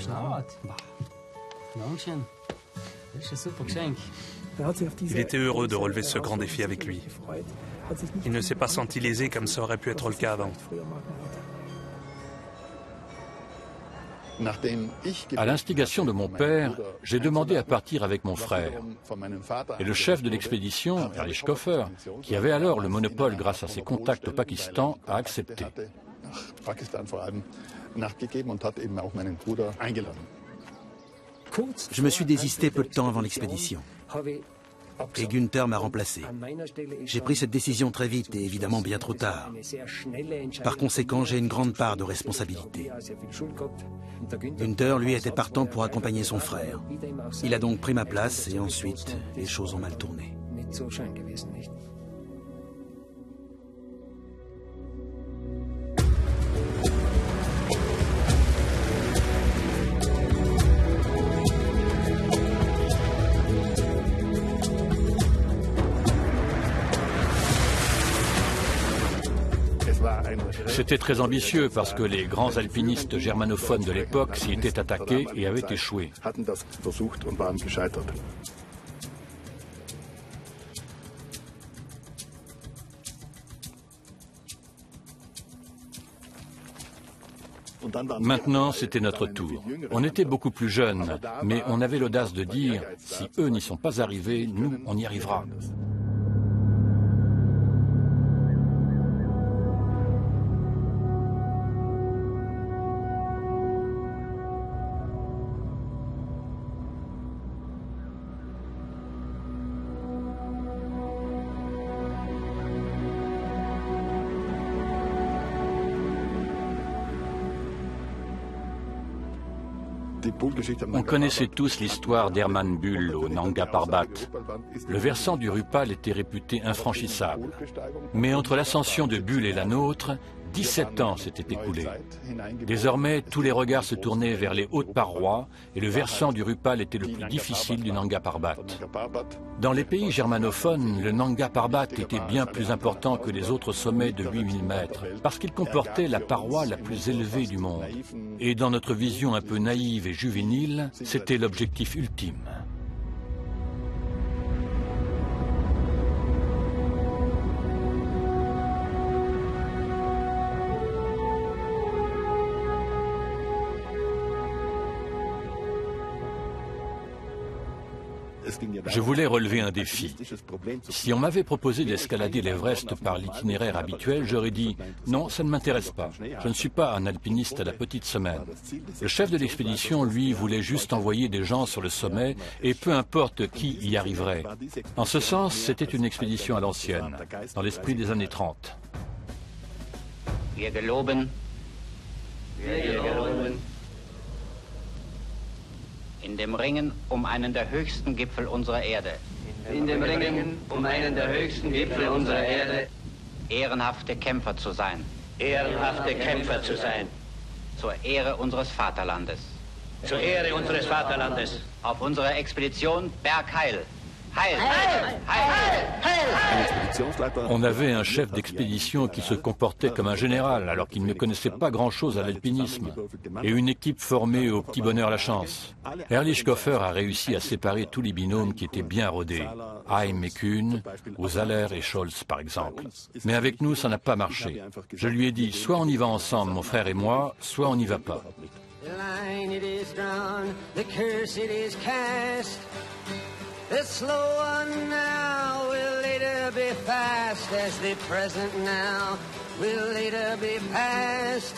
Parbat. Dankeschön. Das ist ein super Geschenk. Il était heureux de relever ce grand défi avec lui. Il ne s'est pas senti lésé comme ça aurait pu être le cas avant. À l'instigation de mon père, j'ai demandé à partir avec mon frère. Et le chef de l'expédition, Erlich Koffer, qui avait alors le monopole grâce à ses contacts au Pakistan, a accepté. Je me suis désisté peu de temps avant l'expédition. Et Günther m'a remplacé. J'ai pris cette décision très vite et évidemment bien trop tard. Par conséquent, j'ai une grande part de responsabilité. Günther, lui, était partant pour accompagner son frère. Il a donc pris ma place et ensuite, les choses ont mal tourné. C'était très ambitieux parce que les grands alpinistes germanophones de l'époque s'y étaient attaqués et avaient échoué. Maintenant, c'était notre tour. On était beaucoup plus jeunes, mais on avait l'audace de dire « si eux n'y sont pas arrivés, nous, on y arrivera ». On connaissait tous l'histoire d'Hermann Bull au Nanga Parbat. Le versant du Rupal était réputé infranchissable. Mais entre l'ascension de Bull et la nôtre, 17 ans s'étaient écoulés. Désormais, tous les regards se tournaient vers les hautes parois et le versant du Rupal était le plus difficile du Nanga Parbat. Dans les pays germanophones, le Nanga Parbat était bien plus important que les autres sommets de 8000 mètres parce qu'il comportait la paroi la plus élevée du monde. Et dans notre vision un peu naïve et juvénile, c'était l'objectif ultime. Je voulais relever un défi. Si on m'avait proposé d'escalader l'Everest par l'itinéraire habituel, j'aurais dit « Non, ça ne m'intéresse pas. Je ne suis pas un alpiniste à la petite semaine. » Le chef de l'expédition, lui, voulait juste envoyer des gens sur le sommet et peu importe qui y arriverait. En ce sens, c'était une expédition à l'ancienne, dans l'esprit des années 30. In dem Ringen einen der höchsten Gipfel unserer Erde. In dem Ringen einen der höchsten Gipfel unserer Erde. Ehrenhafte Kämpfer zu sein. Ehrenhafte Kämpfer zu sein. Zur Ehre unseres Vaterlandes. Zur Ehre unseres Vaterlandes. Auf unserer Expedition Bergheil. Heil! Heil! Heil! Heil! On avait un chef d'expédition qui se comportait comme un général alors qu'il ne connaissait pas grand-chose à l'alpinisme et une équipe formée au petit bonheur la chance. Ehrlichhofer a réussi à séparer tous les binômes qui étaient bien rodés, Heim et Kuhn, ou Zahler et Scholz par exemple. Mais avec nous, ça n'a pas marché. Je lui ai dit, soit on y va ensemble, mon frère et moi, soit on n'y va pas. The slow one now will later be fast, as the present now will later be past.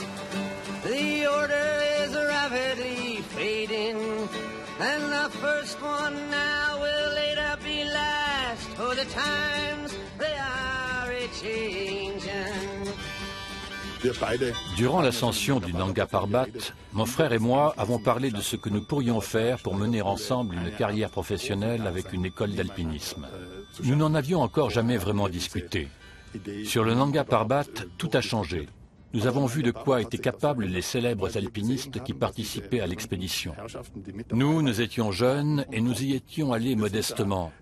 The order is rapidly fading, and the first one now will later be last, for the times they are a-changing. Durant l'ascension du Nanga Parbat, mon frère et moi avons parlé de ce que nous pourrions faire pour mener ensemble une carrière professionnelle avec une école d'alpinisme. Nous n'en avions encore jamais vraiment discuté. Sur le Nanga Parbat, tout a changé. Nous avons vu de quoi étaient capables les célèbres alpinistes qui participaient à l'expédition. Nous étions jeunes et nous y étions allés modestement.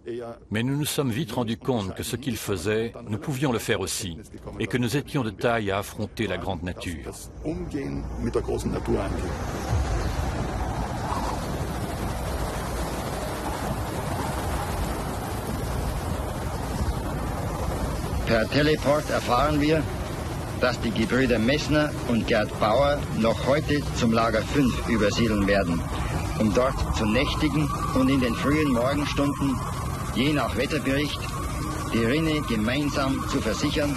Mais nous nous sommes vite rendus compte que ce qu'ils faisaient, nous pouvions le faire aussi. Et que nous étions de taille à affronter la grande nature. Per Teleport erfahren wir, dass die Gebrüder Messner und Gerd Bauer noch heute zum Lager 5 übersiedeln werden, um dort zu nächtigen und in den frühen Morgenstunden, je nach Wetterbericht, die Rinne gemeinsam zu versichern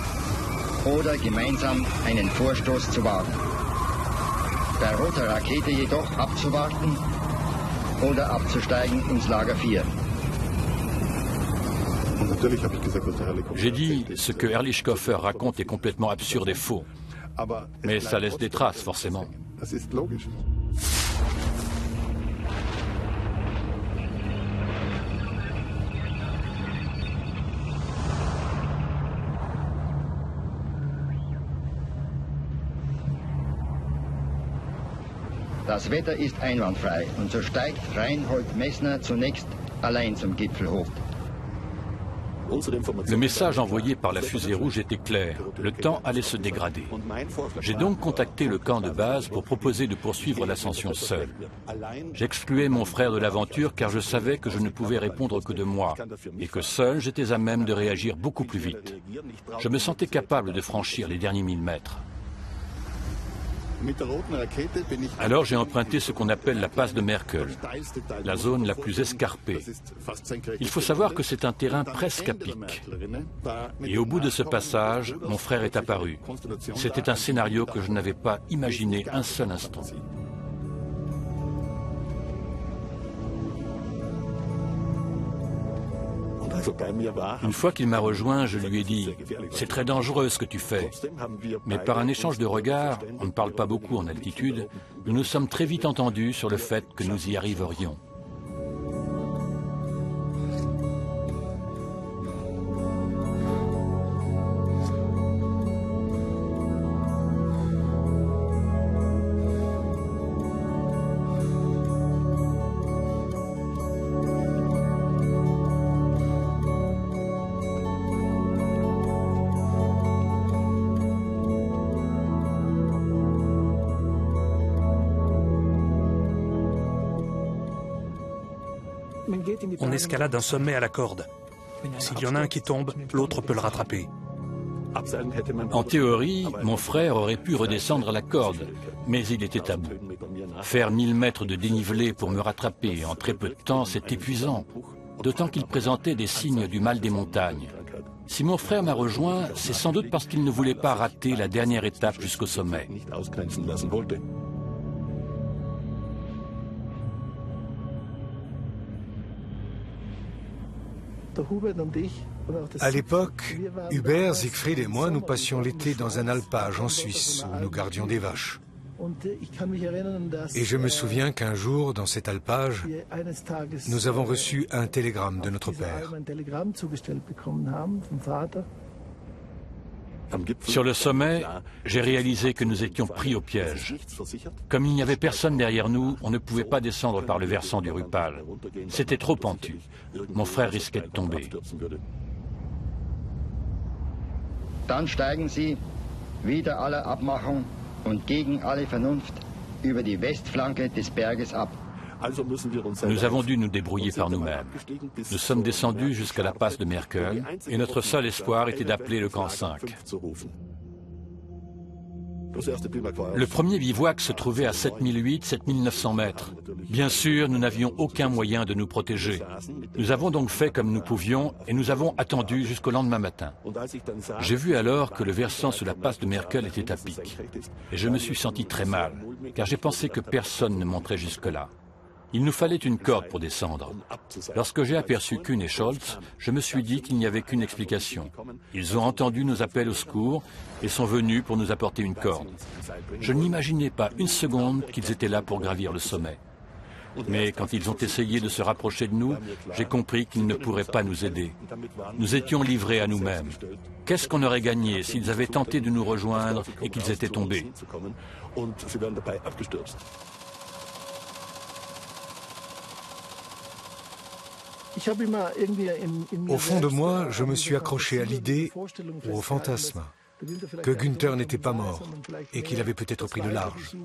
oder gemeinsam einen Vorstoß zu wagen. Bei roter Rakete jedoch abzuwarten oder abzusteigen ins Lager 4. J'ai dit, ce que Ehrlichhofer raconte est complètement absurde et faux. Mais ça laisse des traces, forcément. Das Wetter ist einwandfrei und so steigt Reinhold Messner zunächst allein zum Gipfel hoch. Le message envoyé par la fusée rouge était clair. Le temps allait se dégrader. J'ai donc contacté le camp de base pour proposer de poursuivre l'ascension seul. J'excluais mon frère de l'aventure car je savais que je ne pouvais répondre que de moi et que seul j'étais à même de réagir beaucoup plus vite. Je me sentais capable de franchir les derniers 1000 mètres. Alors j'ai emprunté ce qu'on appelle la passe de Merkel, la zone la plus escarpée. Il faut savoir que c'est un terrain presque à pic. Et au bout de ce passage, mon frère est apparu. C'était un scénario que je n'avais pas imaginé un seul instant. Une fois qu'il m'a rejoint, je lui ai dit « C'est très dangereux ce que tu fais ». Mais par un échange de regards, on ne parle pas beaucoup en altitude, nous nous sommes très vite entendus sur le fait que nous y arriverions. On escalade un sommet à la corde. S'il y en a un qui tombe, l'autre peut le rattraper. En théorie, mon frère aurait pu redescendre à la corde, mais il était à bout. Faire 1000 mètres de dénivelé pour me rattraper en très peu de temps, c'est épuisant, d'autant qu'il présentait des signes du mal des montagnes. Si mon frère m'a rejoint, c'est sans doute parce qu'il ne voulait pas rater la dernière étape jusqu'au sommet. À l'époque, Hubert, Siegfried et moi, nous passions l'été dans un alpage en Suisse où nous gardions des vaches. Et je me souviens qu'un jour, dans cet alpage, nous avons reçu un télégramme de notre père. Sur le sommet, j'ai réalisé que nous étions pris au piège. Comme il n'y avait personne derrière nous, on ne pouvait pas descendre par le versant du Rupal. C'était trop pentu. Mon frère risquait de tomber. Dann steigen Sie, wider alle Abmachung und gegen alle Vernunft, über die Westflanke des Berges ab. Nous avons dû nous débrouiller par nous-mêmes. Nous sommes descendus jusqu'à la passe de Merkel et notre seul espoir était d'appeler le camp 5. Le premier bivouac se trouvait à 7008-7900 mètres. Bien sûr, nous n'avions aucun moyen de nous protéger. Nous avons donc fait comme nous pouvions et nous avons attendu jusqu'au lendemain matin. J'ai vu alors que le versant sous la passe de Merkel était à pic. Et je me suis senti très mal, car j'ai pensé que personne ne monterait jusque-là. Il nous fallait une corde pour descendre. Lorsque j'ai aperçu Kuhn et Scholz, je me suis dit qu'il n'y avait qu'une explication. Ils ont entendu nos appels au secours et sont venus pour nous apporter une corde. Je n'imaginais pas une seconde qu'ils étaient là pour gravir le sommet. Mais quand ils ont essayé de se rapprocher de nous, j'ai compris qu'ils ne pourraient pas nous aider. Nous étions livrés à nous-mêmes. Qu'est-ce qu'on aurait gagné s'ils avaient tenté de nous rejoindre et qu'ils étaient tombés ? Au fond de moi, je me suis accroché à l'idée ou au fantasme que Günther n'était pas mort et qu'il avait peut-être pris le large.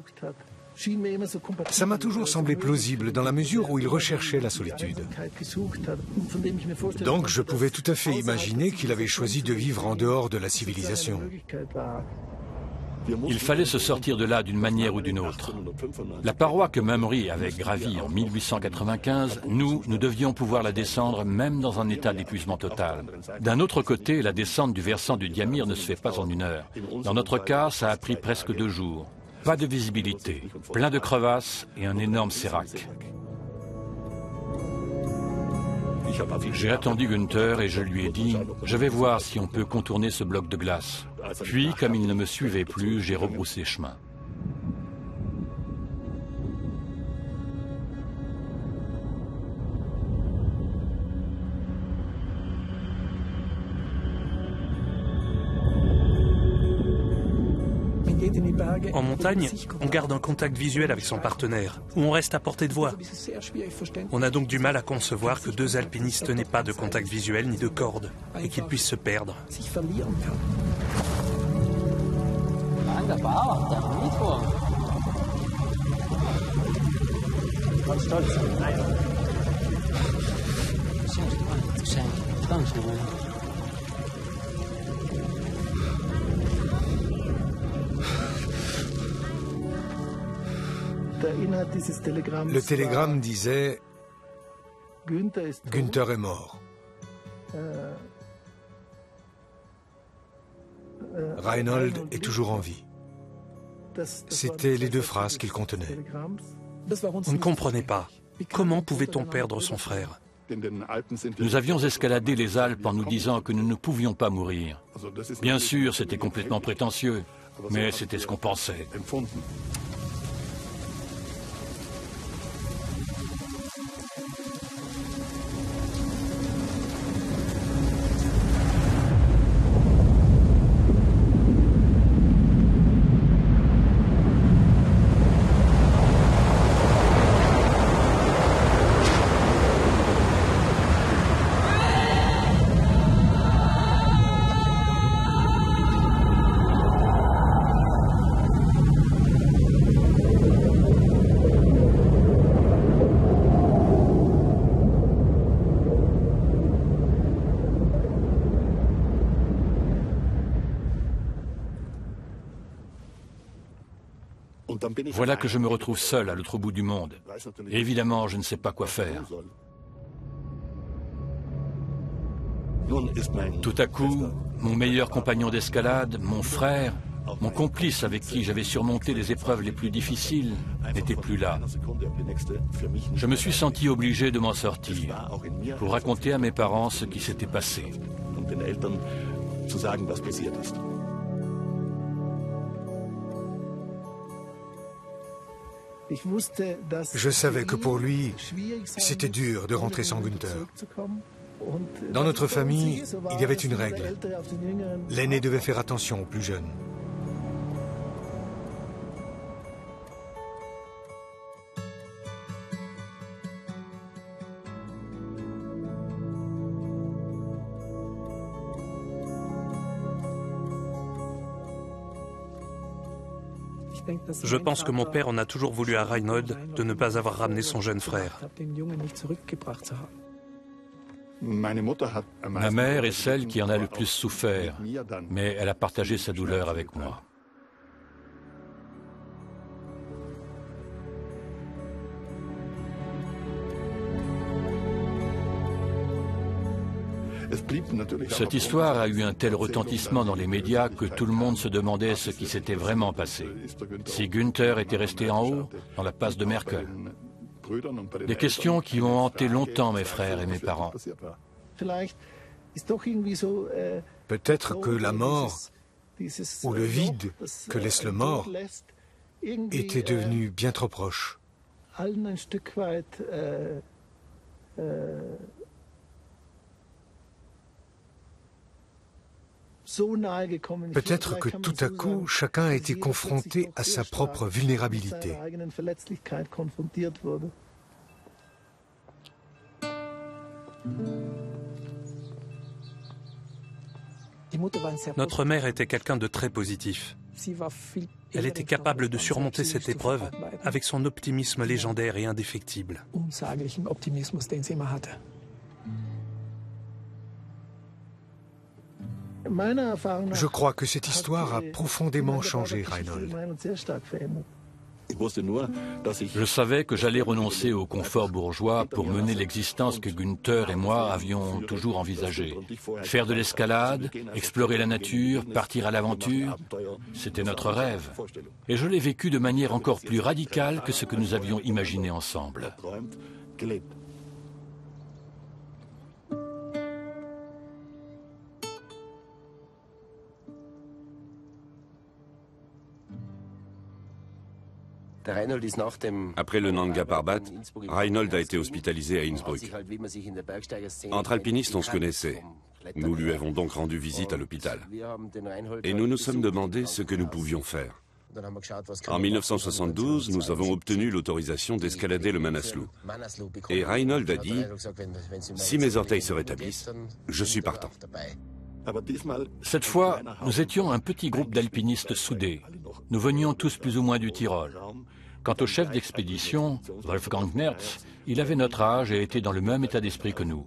Ça m'a toujours semblé plausible dans la mesure où il recherchait la solitude. Donc je pouvais tout à fait imaginer qu'il avait choisi de vivre en dehors de la civilisation. Il fallait se sortir de là d'une manière ou d'une autre. La paroi que Mummery avait gravie en 1895, nous devions pouvoir la descendre même dans un état d'épuisement total. D'un autre côté, la descente du versant du Diamir ne se fait pas en 1 heure. Dans notre cas, ça a pris presque 2 jours. Pas de visibilité, plein de crevasses et un énorme sérac. J'ai attendu Günther et je lui ai dit « Je vais voir si on peut contourner ce bloc de glace ». Puis, comme il ne me suivait plus, j'ai rebroussé chemin. En montagne, on garde un contact visuel avec son partenaire, ou on reste à portée de voix. On a donc du mal à concevoir que 2 alpinistes n'aient pas de contact visuel ni de corde, et qu'ils puissent se perdre. Le télégramme disait « Günther est mort. Reinhold est toujours en vie. » C'étaient les 2 phrases qu'il contenait. On ne comprenait pas. Comment pouvait-on perdre son frère? Nous avions escaladé les Alpes en nous disant que nous ne pouvions pas mourir. Bien sûr, c'était complètement prétentieux, mais c'était ce qu'on pensait. Voilà que je me retrouve seul à l'autre bout du monde. Et évidemment, je ne sais pas quoi faire. Tout à coup, mon meilleur compagnon d'escalade, mon frère, mon complice avec qui j'avais surmonté les épreuves les plus difficiles, n'était plus là. Je me suis senti obligé de m'en sortir pour raconter à mes parents ce qui s'était passé. Je savais que pour lui, c'était dur de rentrer sans Günther. Dans notre famille, il y avait une règle. L'aîné devait faire attention aux plus jeunes. Je pense que mon père en a toujours voulu à Reinhold de ne pas avoir ramené son jeune frère. Ma mère est celle qui en a le plus souffert, mais elle a partagé sa douleur avec moi. Cette histoire a eu un tel retentissement dans les médias que tout le monde se demandait ce qui s'était vraiment passé. Si Günther était resté en haut, dans la passe de Merkel. Des questions qui ont hanté longtemps mes frères et mes parents. Peut-être que la mort, ou le vide que laisse le mort, était devenu bien trop proche. Peut-être que tout à coup, chacun a été confronté à sa propre vulnérabilité. Notre mère était quelqu'un de très positif. Elle était capable de surmonter cette épreuve avec son optimisme légendaire et indéfectible. Je crois que cette histoire a profondément changé Reinhold. Je savais que j'allais renoncer au confort bourgeois pour mener l'existence que Günther et moi avions toujours envisagée. Faire de l'escalade, explorer la nature, partir à l'aventure, c'était notre rêve. Et je l'ai vécu de manière encore plus radicale que ce que nous avions imaginé ensemble. Après le Nanga Parbat, Reinhold a été hospitalisé à Innsbruck. Entre alpinistes, on se connaissait. Nous lui avons donc rendu visite à l'hôpital. Et nous nous sommes demandé ce que nous pouvions faire. En 1972, nous avons obtenu l'autorisation d'escalader le Manaslu. Et Reinhold a dit, si mes orteils se rétablissent, je suis partant. Cette fois, nous étions un petit groupe d'alpinistes soudés. Nous venions tous plus ou moins du Tyrol. Quant au chef d'expédition, Wolfgang Nerz, il avait notre âge et était dans le même état d'esprit que nous.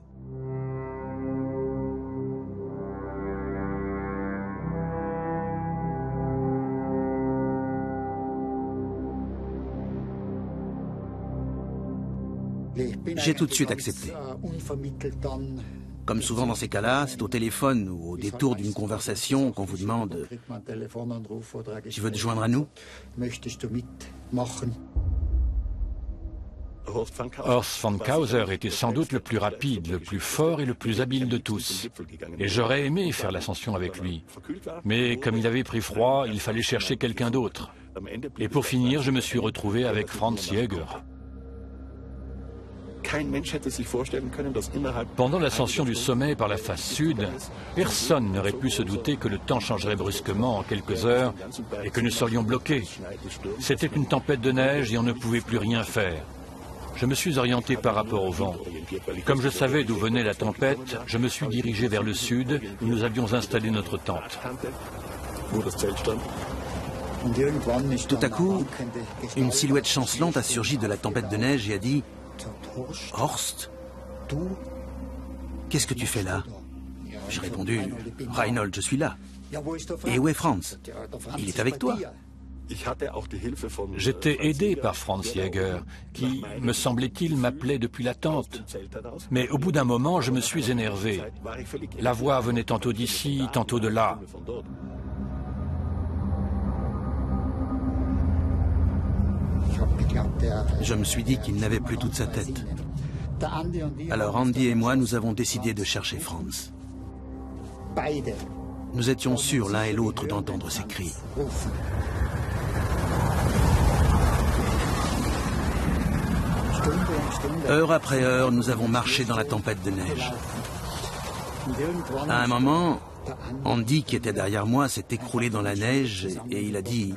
J'ai tout de suite accepté. Comme souvent dans ces cas-là, c'est au téléphone ou au détour d'une conversation qu'on vous demande « Tu veux te joindre à nous ?» Horst von Kauser était sans doute le plus rapide, le plus fort et le plus habile de tous. Et j'aurais aimé faire l'ascension avec lui. Mais comme il avait pris froid, il fallait chercher quelqu'un d'autre. Et pour finir, je me suis retrouvé avec Franz Jäger. Pendant l'ascension du sommet par la face sud, personne n'aurait pu se douter que le temps changerait brusquement en quelques heures et que nous serions bloqués. C'était une tempête de neige et on ne pouvait plus rien faire. Je me suis orienté par rapport au vent. Comme je savais d'où venait la tempête, je me suis dirigé vers le sud où nous avions installé notre tente. Tout à coup, une silhouette chancelante a surgi de la tempête de neige et a dit « Horst, qu'est-ce que tu fais là ?» J'ai répondu « Reinhold, je suis là. » « Et où est Franz? Il est avec toi ?» J'étais aidé par Franz Jäger, qui, me semblait-il, m'appelait depuis la tente. Mais au bout d'un moment, je me suis énervé. La voix venait tantôt d'ici, tantôt de là. Je me suis dit qu'il n'avait plus toute sa tête. Alors Andy et moi, nous avons décidé de chercher Franz. Nous étions sûrs l'un et l'autre d'entendre ses cris. Heure après heure, nous avons marché dans la tempête de neige. À un moment, Andy, qui était derrière moi, s'est écroulé dans la neige et il a dit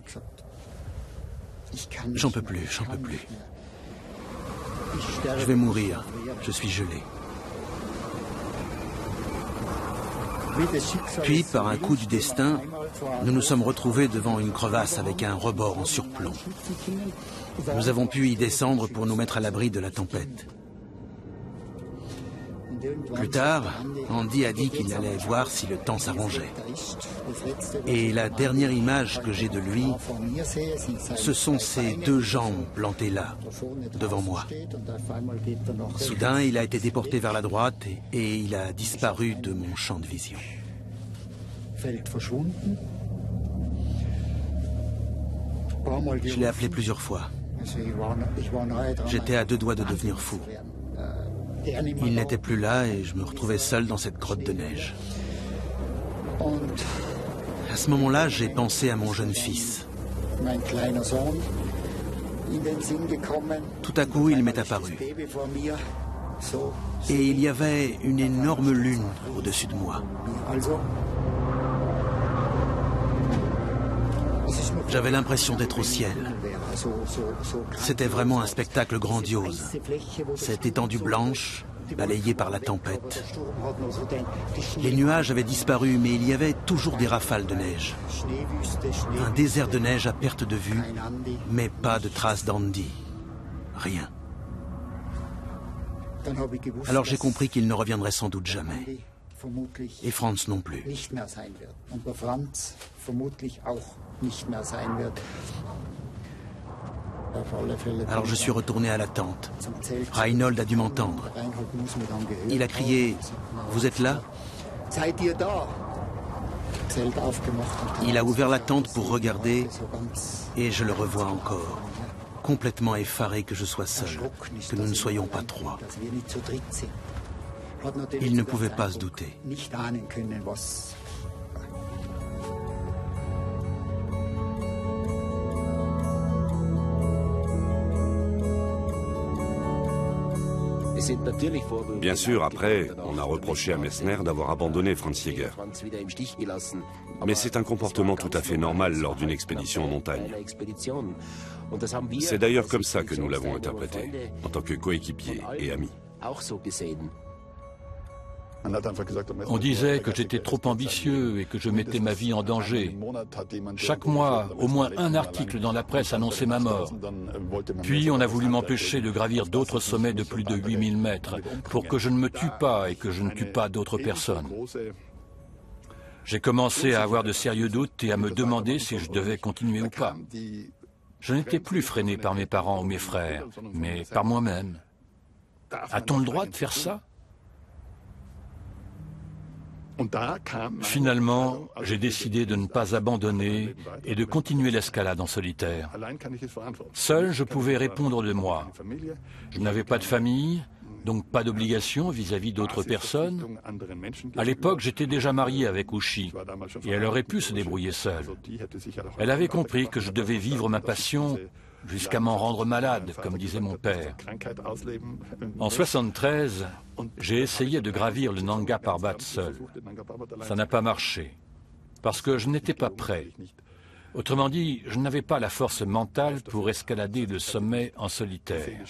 « J'en peux plus, j'en peux plus. Je vais mourir, je suis gelé. » Puis, par un coup du destin, nous nous sommes retrouvés devant une crevasse avec un rebord en surplomb. Nous avons pu y descendre pour nous mettre à l'abri de la tempête. Plus tard, Andy a dit qu'il allait voir si le temps s'arrangeait. Et la dernière image que j'ai de lui, ce sont ses deux jambes plantées là, devant moi. Soudain, il a été déporté vers la droite et il a disparu de mon champ de vision. Je l'ai appelé plusieurs fois. J'étais à deux doigts de devenir fou. Il n'était plus là et je me retrouvais seul dans cette grotte de neige. À ce moment-là, j'ai pensé à mon jeune fils. Tout à coup, il m'est apparu. Et il y avait une énorme lune au-dessus de moi. J'avais l'impression d'être au ciel. C'était vraiment un spectacle grandiose. Cette étendue blanche, balayée par la tempête. Les nuages avaient disparu, mais il y avait toujours des rafales de neige. Un désert de neige à perte de vue, mais pas de traces d'Andy. Rien. Alors j'ai compris qu'il ne reviendrait sans doute jamais. Et Franz non plus. Alors je suis retourné à la tente. Reinhold a dû m'entendre. Il a crié « Vous êtes là ?» Il a ouvert la tente pour regarder et je le revois encore, complètement effaré que je sois seul, que nous ne soyons pas trois. Il ne pouvait pas se douter. Bien sûr, après, on a reproché à Messner d'avoir abandonné Franz Jäger. Mais c'est un comportement tout à fait normal lors d'une expédition en montagne. C'est d'ailleurs comme ça que nous l'avons interprété, en tant que coéquipiers et amis. On disait que j'étais trop ambitieux et que je mettais ma vie en danger. Chaque mois, au moins un article dans la presse annonçait ma mort. Puis on a voulu m'empêcher de gravir d'autres sommets de plus de 8000 mètres pour que je ne me tue pas et que je ne tue pas d'autres personnes. J'ai commencé à avoir de sérieux doutes et à me demander si je devais continuer ou pas. Je n'étais plus freiné par mes parents ou mes frères, mais par moi-même. A-t-on le droit de faire ça ? Finalement, j'ai décidé de ne pas abandonner et de continuer l'escalade en solitaire. Seul, je pouvais répondre de moi. Je n'avais pas de famille, donc pas d'obligation vis-à-vis d'autres personnes. À l'époque, j'étais déjà marié avec Uschi et elle aurait pu se débrouiller seule. Elle avait compris que je devais vivre ma passion jusqu'à m'en rendre malade, comme disait mon père. En 1973, j'ai essayé de gravir le Nanga Parbat seul. Ça n'a pas marché, parce que je n'étais pas prêt. Autrement dit, je n'avais pas la force mentale pour escalader le sommet en solitaire.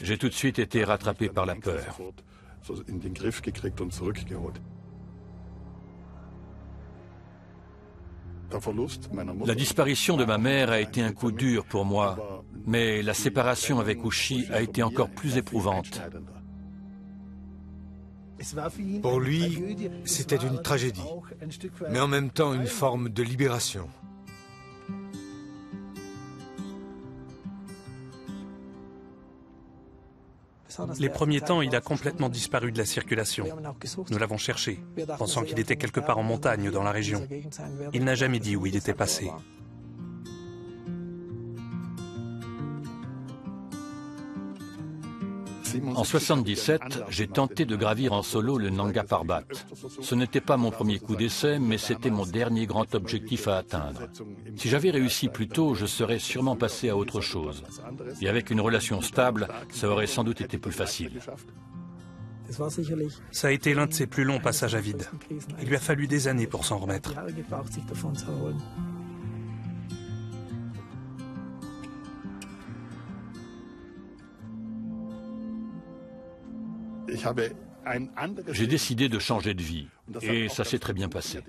J'ai tout de suite été rattrapé par la peur. La disparition de ma mère a été un coup dur pour moi, mais la séparation avec Uschi a été encore plus éprouvante. Pour lui, c'était une tragédie, mais en même temps une forme de libération. Les premiers temps, il a complètement disparu de la circulation. Nous l'avons cherché, pensant qu'il était quelque part en montagne dans la région. Il n'a jamais dit où il était passé. En 1977, j'ai tenté de gravir en solo le Nanga Parbat. Ce n'était pas mon premier coup d'essai, mais c'était mon dernier grand objectif à atteindre. Si j'avais réussi plus tôt, je serais sûrement passé à autre chose. Et avec une relation stable, ça aurait sans doute été plus facile. Ça a été l'un de ses plus longs passages à vide. Il lui a fallu des années pour s'en remettre. J'ai décidé de changer de vie et ça s'est très bien passé.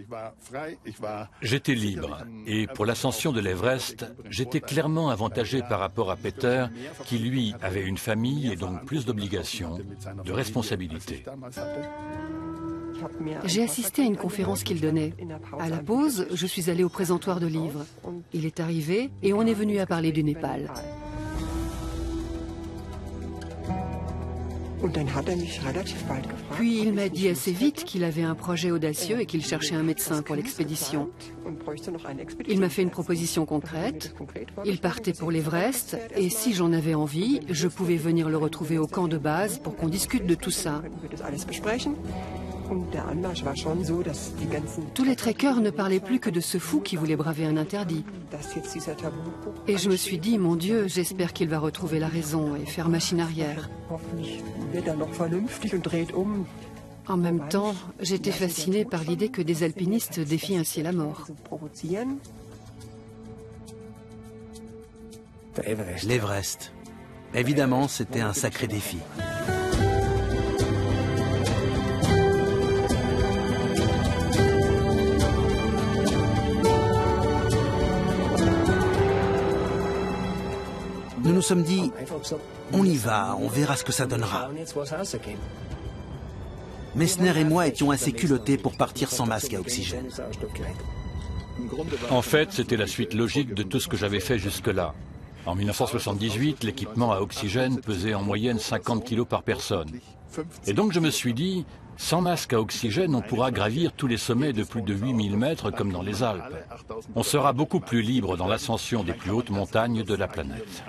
J'étais libre et pour l'ascension de l'Everest, j'étais clairement avantagé par rapport à Peter qui lui avait une famille et donc plus d'obligations, de responsabilités. J'ai assisté à une conférence qu'il donnait. À la pause, je suis allée au présentoir de livres. Il est arrivé et on est venu à parler du Népal. Puis il m'a dit assez vite qu'il avait un projet audacieux et qu'il cherchait un médecin pour l'expédition. Il m'a fait une proposition concrète. Il partait pour l'Everest et si j'en avais envie, je pouvais venir le retrouver au camp de base pour qu'on discute de tout ça. Tous les trekkers ne parlaient plus que de ce fou qui voulait braver un interdit. Et je me suis dit, mon Dieu, j'espère qu'il va retrouver la raison et faire machine arrière. En même temps, j'étais fascinée par l'idée que des alpinistes défient ainsi la mort. L'Everest. Évidemment, c'était un sacré défi. Nous nous sommes dit, on y va, on verra ce que ça donnera. Messner et moi étions assez culottés pour partir sans masque à oxygène. En fait, c'était la suite logique de tout ce que j'avais fait jusque-là. En 1978, l'équipement à oxygène pesait en moyenne 50 kg par personne. Et donc je me suis dit, sans masque à oxygène, on pourra gravir tous les sommets de plus de 8000 mètres comme dans les Alpes. On sera beaucoup plus libre dans l'ascension des plus hautes montagnes de la planète.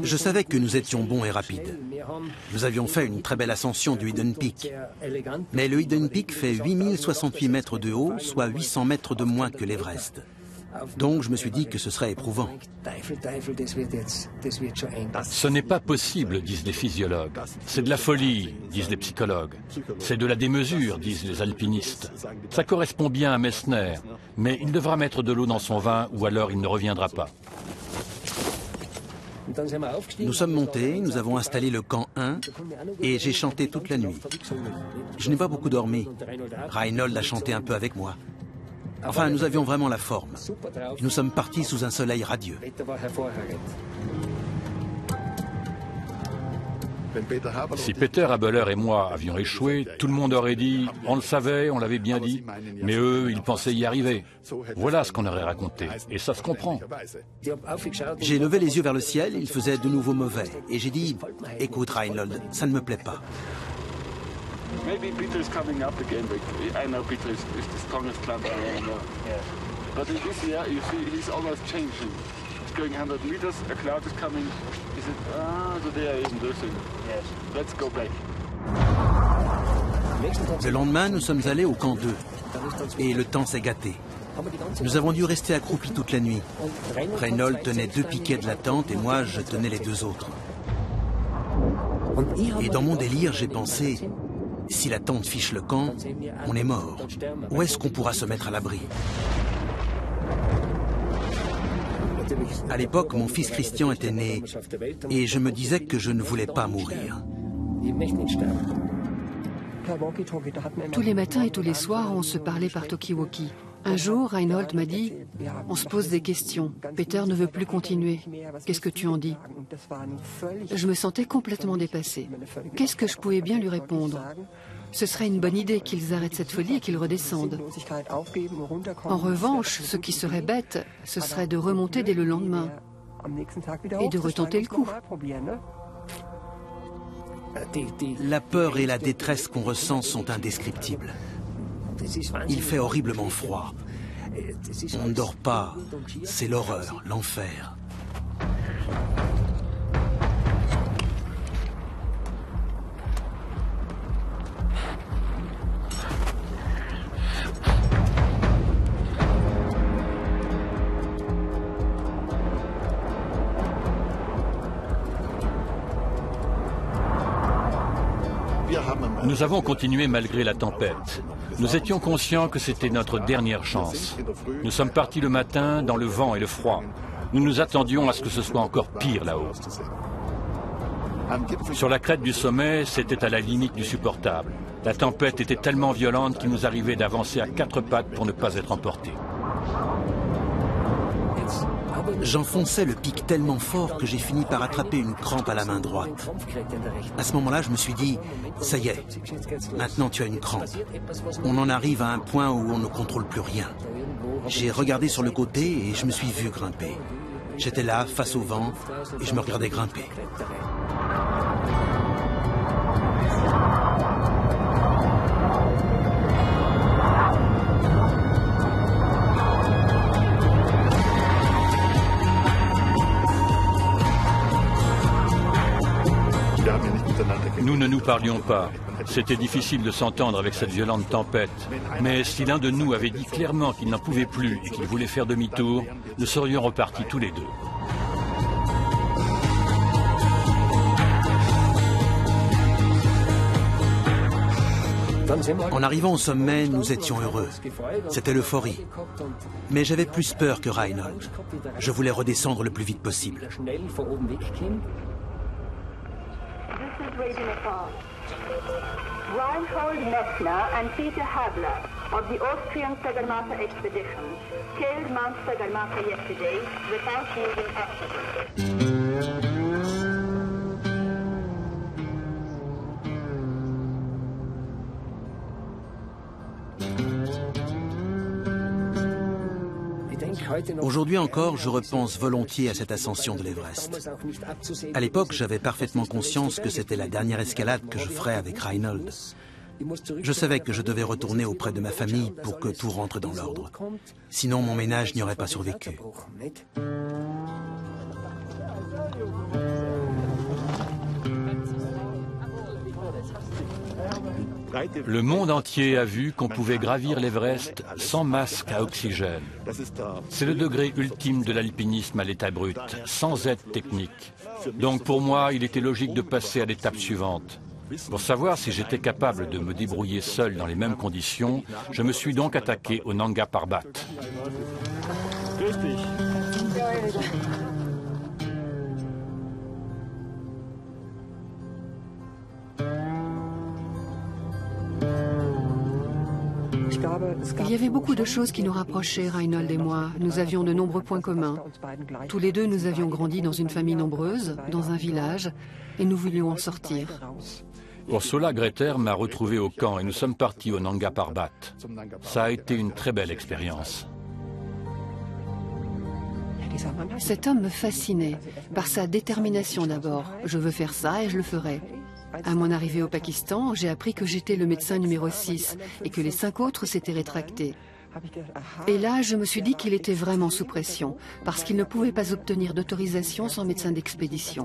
Je savais que nous étions bons et rapides. Nous avions fait une très belle ascension du Hidden Peak. Mais le Hidden Peak fait 8068 mètres de haut, soit 800 mètres de moins que l'Everest. Donc je me suis dit que ce serait éprouvant. Ce n'est pas possible, disent les physiologues. C'est de la folie, disent les psychologues. C'est de la démesure, disent les alpinistes. Ça correspond bien à Messner, mais il devra mettre de l'eau dans son vin ou alors il ne reviendra pas. Nous sommes montés, nous avons installé le camp 1 et j'ai chanté toute la nuit. Je n'ai pas beaucoup dormi. Reinhold a chanté un peu avec moi. Enfin, nous avions vraiment la forme. Nous sommes partis sous un soleil radieux. Si Peter Habeler et moi avions échoué, tout le monde aurait dit « on le savait, on l'avait bien dit », mais eux, ils pensaient y arriver. Voilà ce qu'on aurait raconté, et ça se comprend. J'ai levé les yeux vers le ciel, il faisait de nouveau mauvais, et j'ai dit « écoute Reinhold, ça ne me plaît pas ». Maybe Peter is coming up again. I know Peter is the strongest climber I know. But this year, you see, he's almost changing. He's going 100 meters, a cloud is coming. He said, so there isn't this thing. Yes. Let's go back. Le lendemain, nous sommes allés au camp 2, et le temps s'est gâté. Nous avons dû rester accroupis toute la nuit. Reinhold tenait 2 piquets de la tente, et moi, je tenais les 2 autres. Et dans mon délire, j'ai pensé... Si la tente fiche le camp, on est mort. Où est-ce qu'on pourra se mettre à l'abri? À l'époque, mon fils Christian était né et je me disais que je ne voulais pas mourir. Tous les matins et tous les soirs, on se parlait par talkie-walkie. Un jour, Reinhold m'a dit « On se pose des questions. Peter ne veut plus continuer. Qu'est-ce que tu en dis ?» Je me sentais complètement dépassée. Qu'est-ce que je pouvais bien lui répondre? Ce serait une bonne idée qu'ils arrêtent cette folie et qu'ils redescendent. En revanche, ce qui serait bête, ce serait de remonter dès le lendemain et de retenter le coup. La peur et la détresse qu'on ressent sont indescriptibles. Il fait horriblement froid. On ne dort pas. C'est l'horreur, l'enfer. Nous avons continué malgré la tempête. Nous étions conscients que c'était notre dernière chance. Nous sommes partis le matin dans le vent et le froid. Nous nous attendions à ce que ce soit encore pire là-haut. Sur la crête du sommet, c'était à la limite du supportable. La tempête était tellement violente qu'il nous arrivait d'avancer à 4 pattes pour ne pas être emportés. J'enfonçais le pic tellement fort que j'ai fini par attraper une crampe à la main droite. À ce moment-là, je me suis dit, ça y est, maintenant tu as une crampe. On en arrive à un point où on ne contrôle plus rien. J'ai regardé sur le côté et je me suis vu grimper. J'étais là, face au vent, et je me regardais grimper. Nous ne nous parlions pas. C'était difficile de s'entendre avec cette violente tempête. Mais si l'un de nous avait dit clairement qu'il n'en pouvait plus et qu'il voulait faire demi-tour, nous serions repartis tous les deux. En arrivant au sommet, nous étions heureux. C'était l'euphorie. Mais j'avais plus peur que Reinhold. Je voulais redescendre le plus vite possible. Reinhold Messner and Peter Habeler of the Austrian Sagarmatha expedition scaled Mount Sagarmatha yesterday without using oxygen. Aujourd'hui encore, je repense volontiers à cette ascension de l'Everest. À l'époque, j'avais parfaitement conscience que c'était la dernière escalade que je ferais avec Reinhold. Je savais que je devais retourner auprès de ma famille pour que tout rentre dans l'ordre. Sinon, mon ménage n'y aurait pas survécu. Le monde entier a vu qu'on pouvait gravir l'Everest sans masque à oxygène. C'est le degré ultime de l'alpinisme à l'état brut, sans aide technique. Donc pour moi, il était logique de passer à l'étape suivante. Pour savoir si j'étais capable de me débrouiller seul dans les mêmes conditions, je me suis donc attaqué au Nanga Parbat. Il y avait beaucoup de choses qui nous rapprochaient, Reinhold et moi. Nous avions de nombreux points communs. Tous les deux, nous avions grandi dans une famille nombreuse, dans un village, et nous voulions en sortir. Ursula Greta m'a retrouvé au camp et nous sommes partis au Nanga Parbat. Ça a été une très belle expérience. Cet homme me fascinait, par sa détermination d'abord. Je veux faire ça et je le ferai. À mon arrivée au Pakistan, j'ai appris que j'étais le médecin numéro 6 et que les 5 autres s'étaient rétractés. Et là, je me suis dit qu'il était vraiment sous pression, parce qu'il ne pouvait pas obtenir d'autorisation sans médecin d'expédition.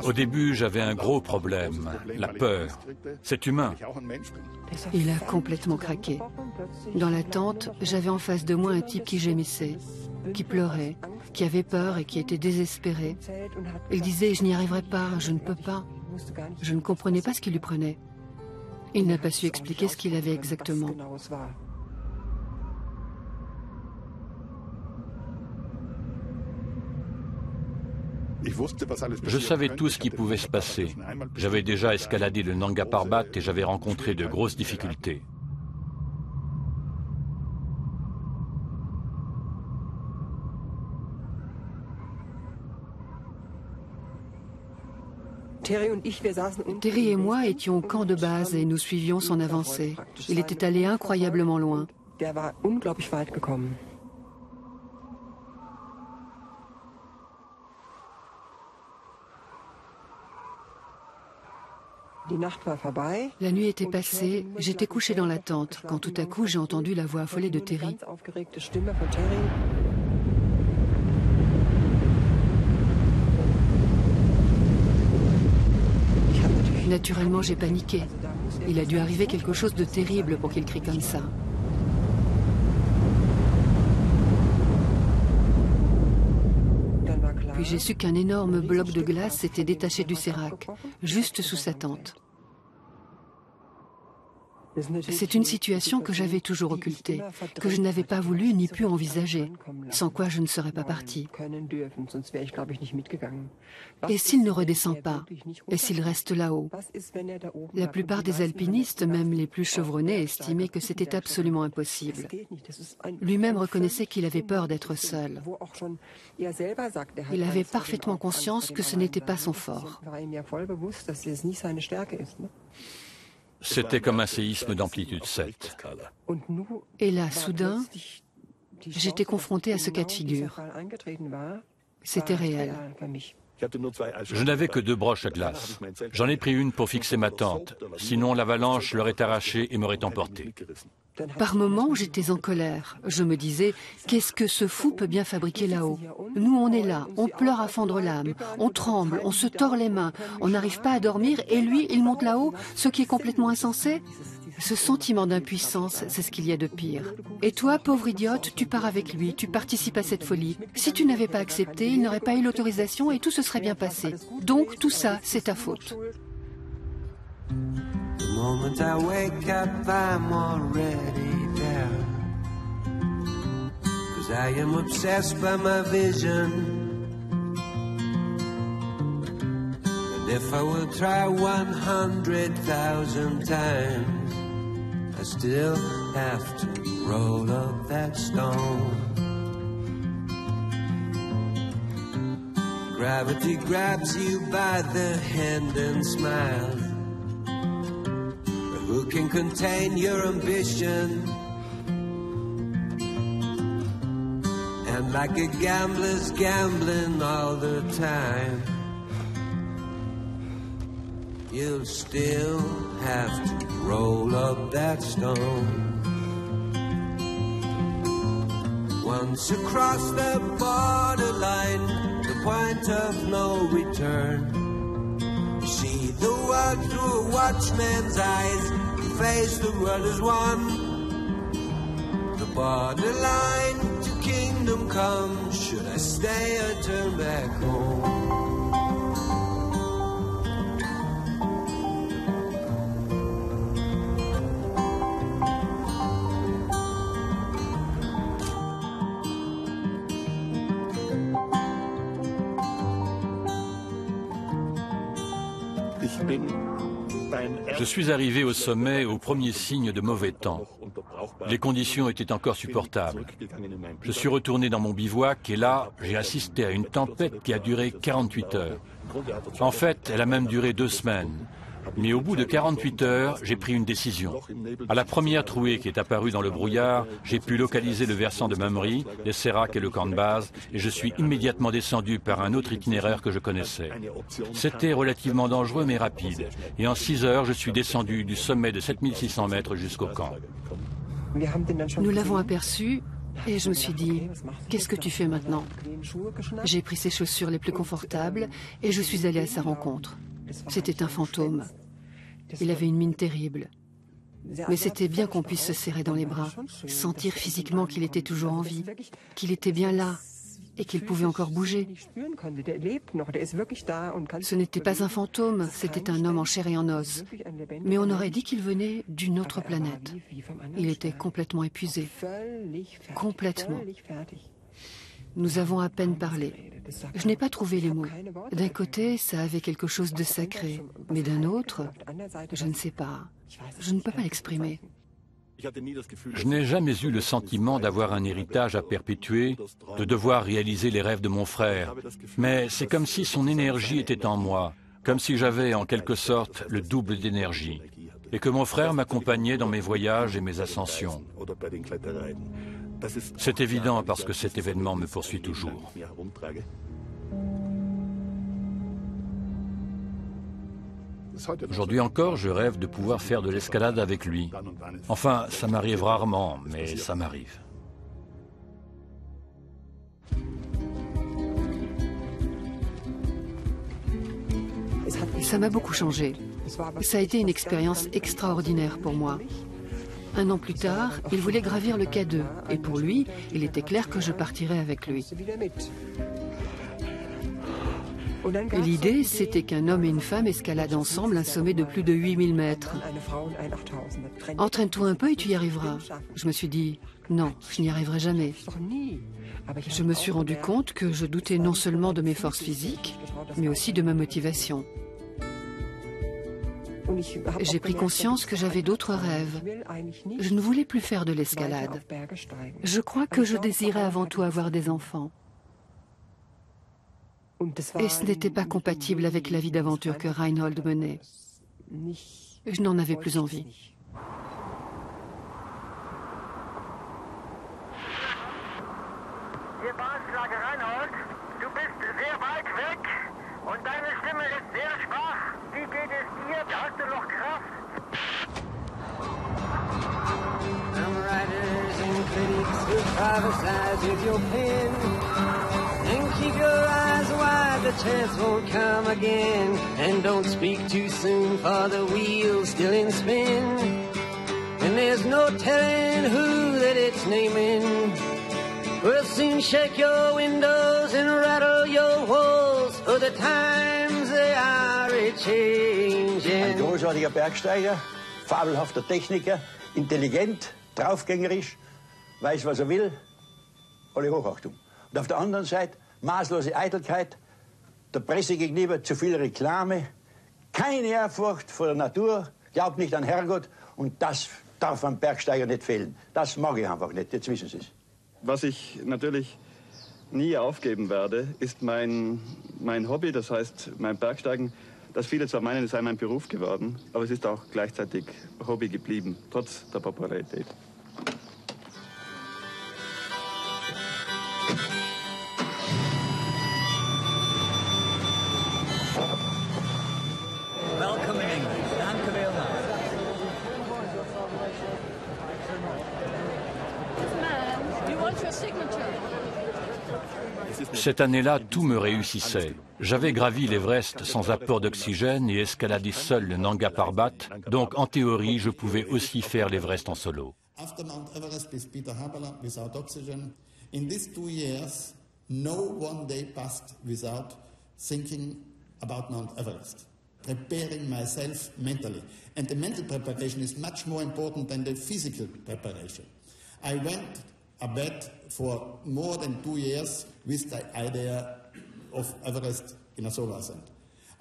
Au début, j'avais un gros problème, la peur. C'est humain. Il a complètement craqué. Dans la tente, j'avais en face de moi un type qui gémissait, qui pleurait, qui avait peur et qui était désespéré. Il disait « Je n'y arriverai pas, je ne peux pas ». Je ne comprenais pas ce qui lui prenait. Il n'a pas su expliquer ce qu'il avait exactement. Je savais tout ce qui pouvait se passer. J'avais déjà escaladé le Nanga Parbat et j'avais rencontré de grosses difficultés. Terry et moi étions au camp de base et nous suivions son avancée. Il était allé incroyablement loin. La nuit était passée, j'étais couché dans la tente, quand tout à coup j'ai entendu la voix affolée de Terry. Naturellement, j'ai paniqué. Il a dû arriver quelque chose de terrible pour qu'il crie comme ça. Puis j'ai su qu'un énorme bloc de glace s'était détaché du sérac, juste sous sa tente. C'est une situation que j'avais toujours occultée, que je n'avais pas voulu ni pu envisager, sans quoi je ne serais pas parti. Et s'il ne redescend pas? Et s'il reste là-haut? La plupart des alpinistes, même les plus chevronnés, estimaient que c'était absolument impossible. Lui-même reconnaissait qu'il avait peur d'être seul. Il avait parfaitement conscience que ce n'était pas son fort. C'était comme un séisme d'amplitude 7. Et là, soudain, j'étais confronté à ce cas de figure. C'était réel. Je n'avais que 2 broches à glace. J'en ai pris une pour fixer ma tente. Sinon, l'avalanche l'aurait arrachée et m'aurait emporté. Par moments, j'étais en colère. Je me disais, qu'est-ce que ce fou peut bien fabriquer là-haut? Nous, on est là, on pleure à fendre l'âme, on tremble, on se tord les mains, on n'arrive pas à dormir et lui, il monte là-haut, ce qui est complètement insensé. Ce sentiment d'impuissance, c'est ce qu'il y a de pire. Et toi, pauvre idiote, tu pars avec lui, tu participes à cette folie. Si tu n'avais pas accepté, il n'aurait pas eu l'autorisation et tout se serait bien passé. Donc, tout ça, c'est ta faute. The moment I wake up, I'm already there. 'Cause I am obsessed by my vision. And if I will try 100,000 times, I still have to roll up that stone. Gravity grabs you by the hand and smiles. Who can contain your ambition? And like a gambler's gambling all the time, you'll still have to roll up that stone. Once across the borderline, the point of no return, you see the world through a watchman's eyes. Face the world as one. The borderline to kingdom come. Should I stay or turn back home? Je suis arrivé au sommet au premier signe de mauvais temps. Les conditions étaient encore supportables. Je suis retourné dans mon bivouac et là, j'ai assisté à une tempête qui a duré 48 heures. En fait, elle a même duré 2 semaines. Mais au bout de 48 heures, j'ai pris une décision. À la première trouée qui est apparue dans le brouillard, j'ai pu localiser le versant de Mamre, les Séracs et le camp de base, et je suis immédiatement descendu par un autre itinéraire que je connaissais. C'était relativement dangereux mais rapide, et en 6 heures, je suis descendu du sommet de 7600 mètres jusqu'au camp. Nous l'avons aperçu et je me suis dit, qu'est-ce que tu fais maintenant? J'ai pris ses chaussures les plus confortables et je suis allé à sa rencontre. C'était un fantôme. Il avait une mine terrible. Mais c'était bien qu'on puisse se serrer dans les bras, sentir physiquement qu'il était toujours en vie, qu'il était bien là et qu'il pouvait encore bouger. Ce n'était pas un fantôme, c'était un homme en chair et en os. Mais on aurait dit qu'il venait d'une autre planète. Il était complètement épuisé. Complètement. Nous avons à peine parlé. Je n'ai pas trouvé les mots. D'un côté, ça avait quelque chose de sacré, mais d'un autre, je ne sais pas. Je ne peux pas l'exprimer. Je n'ai jamais eu le sentiment d'avoir un héritage à perpétuer, de devoir réaliser les rêves de mon frère. Mais c'est comme si son énergie était en moi, comme si j'avais en quelque sorte le double d'énergie, et que mon frère m'accompagnait dans mes voyages et mes ascensions. C'est évident parce que cet événement me poursuit toujours. Aujourd'hui encore, je rêve de pouvoir faire de l'escalade avec lui. Enfin, ça m'arrive rarement, mais ça m'arrive. Ça m'a beaucoup changé. Ça a été une expérience extraordinaire pour moi. 1 an plus tard, il voulait gravir le K2, et pour lui, il était clair que je partirais avec lui. L'idée, c'était qu'un homme et une femme escaladent ensemble un sommet de plus de 8000 mètres. Entraîne-toi un peu et tu y arriveras. Je me suis dit, non, je n'y arriverai jamais. Je me suis rendu compte que je doutais non seulement de mes forces physiques, mais aussi de ma motivation. J'ai pris conscience que j'avais d'autres rêves. Je ne voulais plus faire de l'escalade. Je crois que je désirais avant tout avoir des enfants. Et ce n'était pas compatible avec la vie d'aventure que Reinhold menait. Je n'en avais plus envie. Hier Bahnschlager Reinhold, du bist sehr weit weg und deine Stimme ist sehr schwach. Wie geht es dir? Hast du noch Kraft? Some writers and critics who prophesize with your pen. And keep your eyes wide, the chance won't come again. And don't speak too soon, for the wheel's still in spin. And there's no telling who that it's naming. We'll soon shake your windows and rattle your walls, for the times they are a-changing. Ein großartiger Bergsteiger, fabelhafter Techniker, intelligent, draufgängerisch, weiß, was will, alle Hochachtung. Und auf der anderen Seite maßlose Eitelkeit, der Presse gegenüber zu viel Reklame, keine Ehrfurcht vor der Natur, glaubt nicht an Herrgott, und das darf einem Bergsteiger nicht fehlen. Das mag ich einfach nicht, jetzt wissen Sie es. Was ich natürlich nie aufgeben werde, ist mein Hobby, das heißt mein Bergsteigen. Das viele zwar meinen, es sei mein Beruf geworden, aber es ist auch gleichzeitig Hobby geblieben, trotz der Popularität. Welcome in England. Danke vielmals. Do you want your signature? Cette année-là, tout me réussissait. J'avais gravi l'Everest sans apport d'oxygène et escaladé seul le Nanga Parbat, donc en théorie, je pouvais aussi faire l'Everest en solo. After Mount Everest with Peter Haberler without oxygen, in these 2 years, no one day passed without thinking about Mount Everest, preparing myself mentally. And the mental preparation is much more important than the physical preparation. I went a bed for more than 2 years with the idea of Everest in a solo ascent.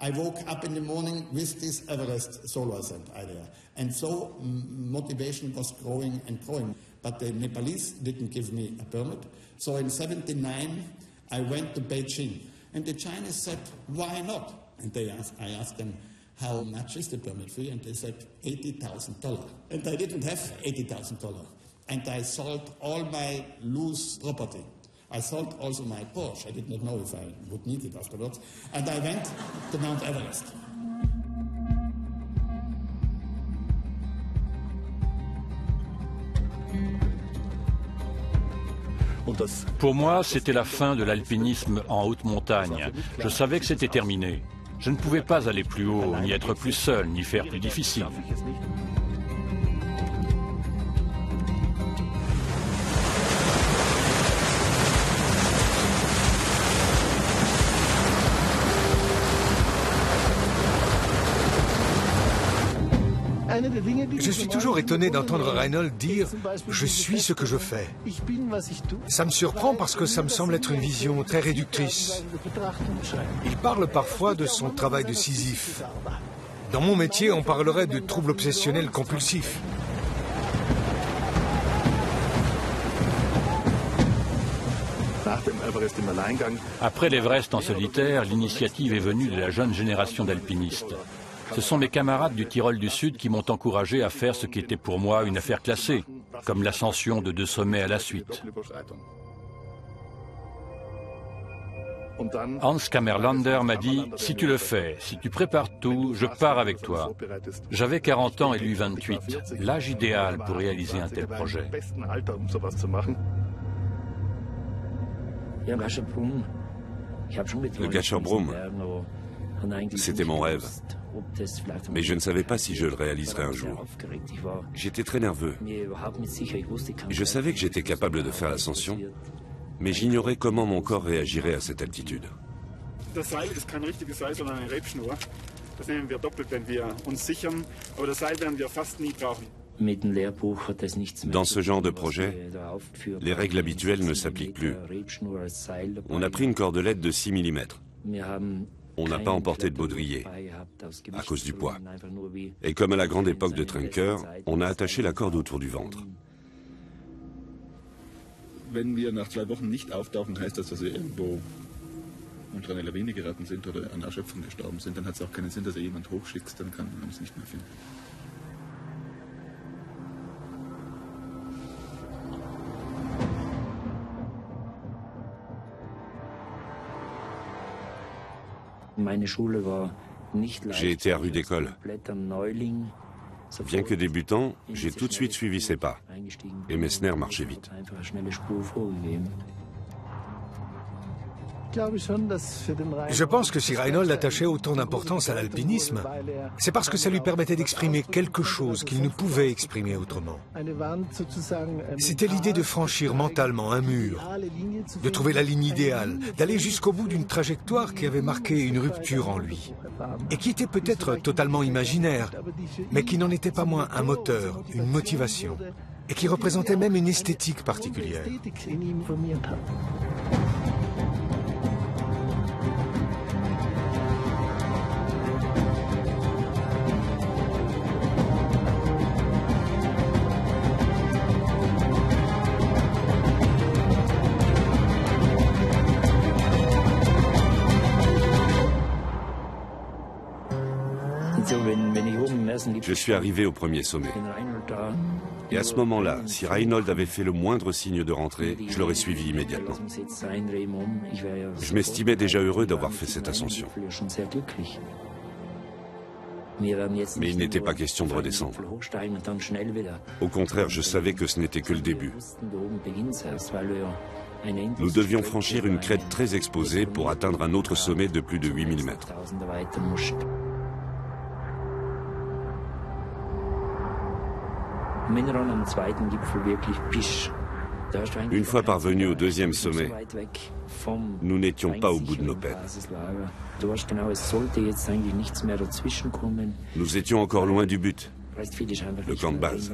I woke up in the morning with this Everest solo ascent idea. And so motivation was growing and growing. But the Nepalese didn't give me a permit. So in 1979, I went to Beijing. And the Chinese said, why not? And I asked them, how much is the permit fee? And they said, $80,000. And I didn't have $80,000. And I sold all my loose property. I sold also my Porsche. I did not know if I would need it afterwards. And I went to Mount Everest. Pour moi, c'était la fin de l'alpinisme en haute montagne. Je savais que c'était terminé. Je ne pouvais pas aller plus haut, ni être plus seul, ni faire plus difficile. Je suis toujours étonné d'entendre Reinhold dire « je suis ce que je fais ». Ça me surprend parce que ça me semble être une vision très réductrice. Il parle parfois de son travail de Sisyphe. Dans mon métier, on parlerait de troubles obsessionnels compulsifs. Après l'Everest en solitaire, l'initiative est venue de la jeune génération d'alpinistes. Ce sont mes camarades du Tyrol du Sud qui m'ont encouragé à faire ce qui était pour moi une affaire classée, comme l'ascension de 2 sommets à la suite. Hans Kammerlander m'a dit « Si tu le fais, si tu prépares tout, je pars avec toi ». J'avais 40 ans et lui 28, l'âge idéal pour réaliser un tel projet. Le Gasherbrum, c'était mon rêve. Mais je ne savais pas si je le réaliserais un jour. J'étais très nerveux. Je savais que j'étais capable de faire l'ascension, mais j'ignorais comment mon corps réagirait à cette altitude. Das Seil ist kein richtiges Seil, sondern eine Rebschnur. Das nehmen wir doppelt, wenn wir uns sichern, aber das Seil werden wir fast nie brauchen. Dans ce genre de projet, les règles habituelles ne s'appliquent plus. On a pris une cordelette de 6 mm. On n'a pas emporté de baudrier, à cause du poids. Et comme à la grande époque de Trenker, on a attaché la corde autour du ventre. Wenn wir nach 2 Wochen nicht auftauchen, heißt das, dass wir irgendwo unter eine Lawine geraten sind oder an Erschöpfung gestorben sind. Dann hat es auch keinen Sinn, dass ihr jemand hochschickt, dann kann man uns nicht mehr finden. J'ai été à rue d'école. Bien que débutant, j'ai tout de suite suivi ses pas. Et Messner marchait vite. Je pense que si Reinhold attachait autant d'importance à l'alpinisme, c'est parce que ça lui permettait d'exprimer quelque chose qu'il ne pouvait exprimer autrement. C'était l'idée de franchir mentalement un mur, de trouver la ligne idéale, d'aller jusqu'au bout d'une trajectoire qui avait marqué une rupture en lui, et qui était peut-être totalement imaginaire, mais qui n'en était pas moins un moteur, une motivation, et qui représentait même une esthétique particulière. Je suis arrivé au premier sommet. Et à ce moment-là, si Reinhold avait fait le moindre signe de rentrée, je l'aurais suivi immédiatement. Je m'estimais déjà heureux d'avoir fait cette ascension. Mais il n'était pas question de redescendre. Au contraire, je savais que ce n'était que le début. Nous devions franchir une crête très exposée pour atteindre un autre sommet de plus de 8000 mètres. Une fois parvenus au deuxième sommet, nous n'étions pas au bout de nos peines. Nous étions encore loin du but, le camp de base.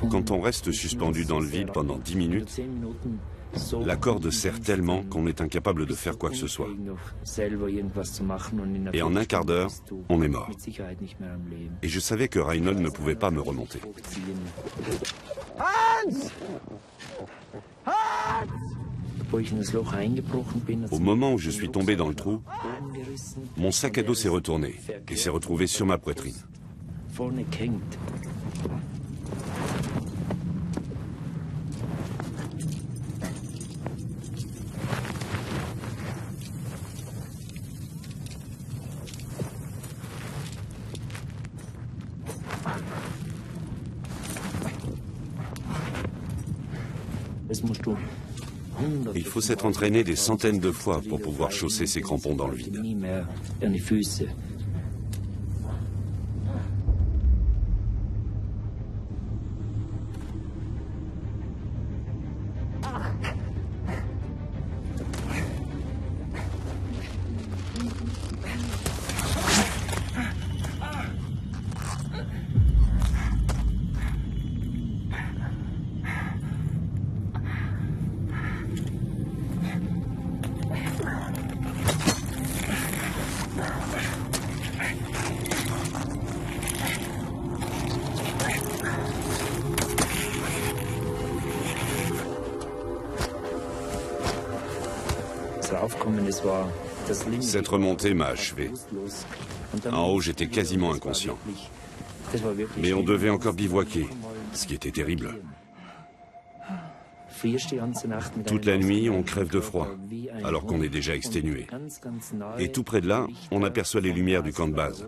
Quand on reste suspendu dans le vide pendant 10 minutes, la corde serre tellement qu'on est incapable de faire quoi que ce soit. Et en un quart d'heure, on est mort. Et je savais que Reinhold ne pouvait pas me remonter. Hans! Hans! Au moment où je suis tombé dans le trou, mon sac à dos s'est retourné et s'est retrouvé sur ma poitrine. Il faut s'être entraîné des centaines de fois pour pouvoir chausser ses crampons dans le vide. Cette remontée m'a achevé. En haut, j'étais quasiment inconscient. Mais on devait encore bivouaquer, ce qui était terrible. Toute la nuit, on crève de froid, alors qu'on est déjà exténué. Et tout près de là, on aperçoit les lumières du camp de base.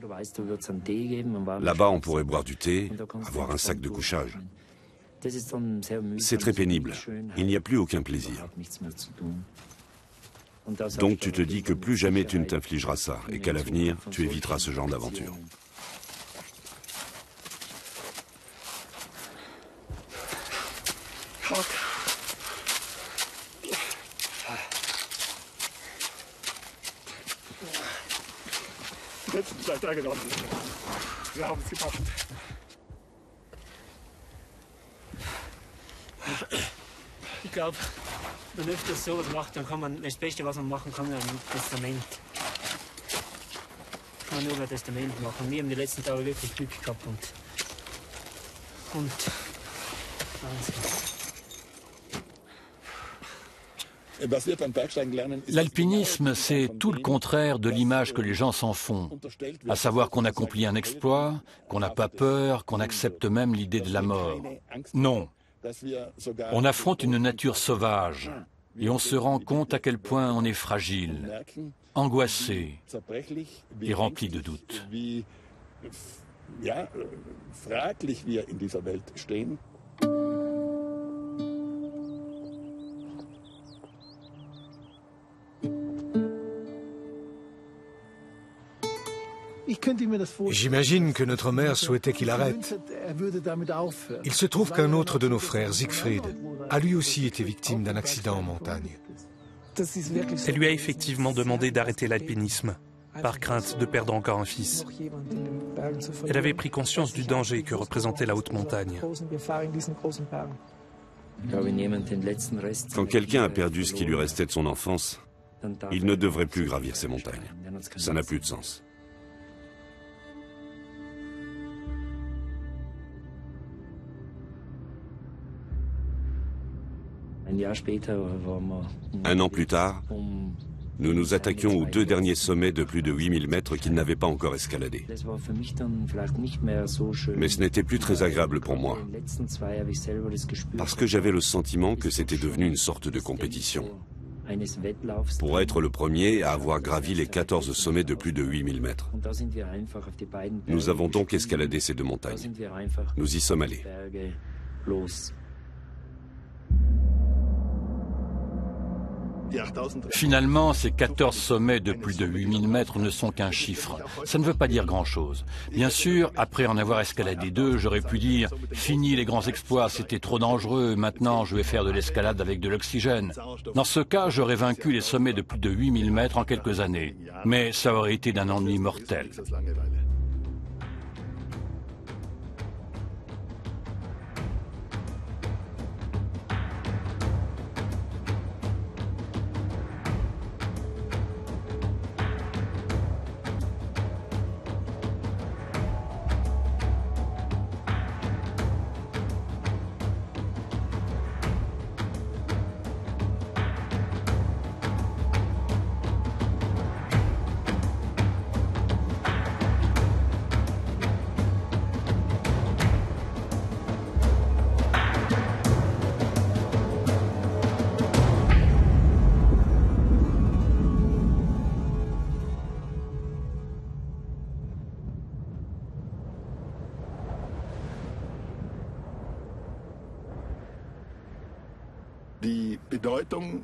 Là-bas, on pourrait boire du thé, avoir un sac de couchage. C'est très pénible. Il n'y a plus aucun plaisir. Donc tu te dis que plus jamais tu ne t'infligeras ça et qu'à l'avenir, tu éviteras ce genre d'aventure. Ich glaube, wenn man öfters sowas macht, dann kann man, das Beste, was man machen kann, ein Testament. Kann man nur ein Testament machen. Wir haben die letzten Tage wirklich Glück gehabt und Wahnsinn. L'alpinisme, c'est tout le contraire de l'image que les gens s'en font, à savoir qu'on accomplit un exploit, qu'on n'a pas peur, qu'on accepte même l'idée de la mort. Non. On affronte une nature sauvage et on se rend compte à quel point on est fragile, angoissé et rempli de doutes. J'imagine que notre mère souhaitait qu'il arrête. Il se trouve qu'un autre de nos frères, Siegfried, a lui aussi été victime d'un accident en montagne. Elle lui a effectivement demandé d'arrêter l'alpinisme, par crainte de perdre encore un fils. Elle avait pris conscience du danger que représentait la haute montagne. Quand quelqu'un a perdu ce qui lui restait de son enfance, il ne devrait plus gravir ces montagnes. Ça n'a plus de sens. Un an plus tard, nous nous attaquions aux 2 derniers sommets de plus de 8000 mètres qu'il n'avait pas encore escaladés. Mais ce n'était plus très agréable pour moi, parce que j'avais le sentiment que c'était devenu une sorte de compétition. Pour être le premier à avoir gravi les 14 sommets de plus de 8000 mètres. Nous avons donc escaladé ces 2 montagnes. Nous y sommes allés. Finalement, ces 14 sommets de plus de 8000 mètres ne sont qu'un chiffre. Ça ne veut pas dire grand-chose. Bien sûr, après en avoir escaladé 2, j'aurais pu dire « Fini les grands exploits, c'était trop dangereux, maintenant je vais faire de l'escalade avec de l'oxygène ». Dans ce cas, j'aurais vaincu les sommets de plus de 8000 mètres en quelques années. Mais ça aurait été d'un ennui mortel.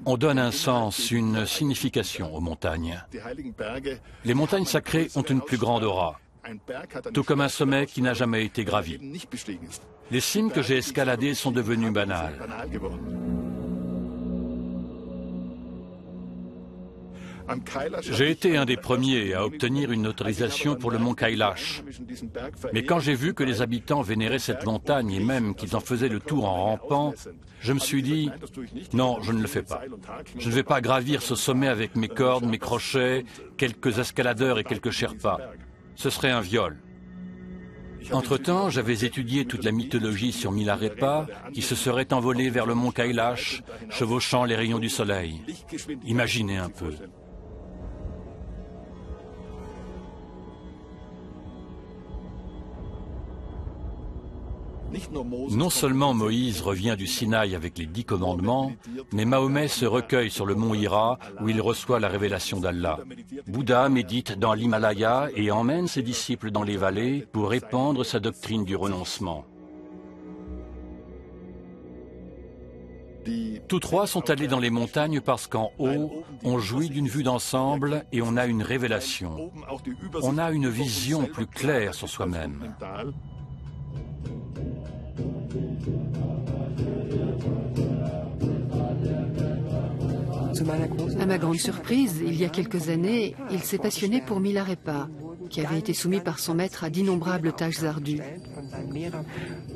On donne un sens, une signification aux montagnes. Les montagnes sacrées ont une plus grande aura, tout comme un sommet qui n'a jamais été gravi. Les cimes que j'ai escaladées sont devenues banales. J'ai été un des premiers à obtenir une autorisation pour le mont Kailash. Mais quand j'ai vu que les habitants vénéraient cette montagne et même qu'ils en faisaient le tour en rampant, je me suis dit, non, je ne le fais pas. Je ne vais pas gravir ce sommet avec mes cordes, mes crochets, quelques escaladeurs et quelques sherpas. Ce serait un viol. Entre-temps, j'avais étudié toute la mythologie sur Milarepa, qui se serait envolé vers le mont Kailash, chevauchant les rayons du soleil. Imaginez un peu. Non seulement Moïse revient du Sinaï avec les 10 commandements, mais Mahomet se recueille sur le mont Hira où il reçoit la révélation d'Allah. Bouddha médite dans l'Himalaya et emmène ses disciples dans les vallées pour répandre sa doctrine du renoncement. Tous trois sont allés dans les montagnes parce qu'en haut, on jouit d'une vue d'ensemble et on a une révélation. On a une vision plus claire sur soi-même. À ma grande surprise, il y a quelques années, il s'est passionné pour Milarepa, qui avait été soumis par son maître à d'innombrables tâches ardues.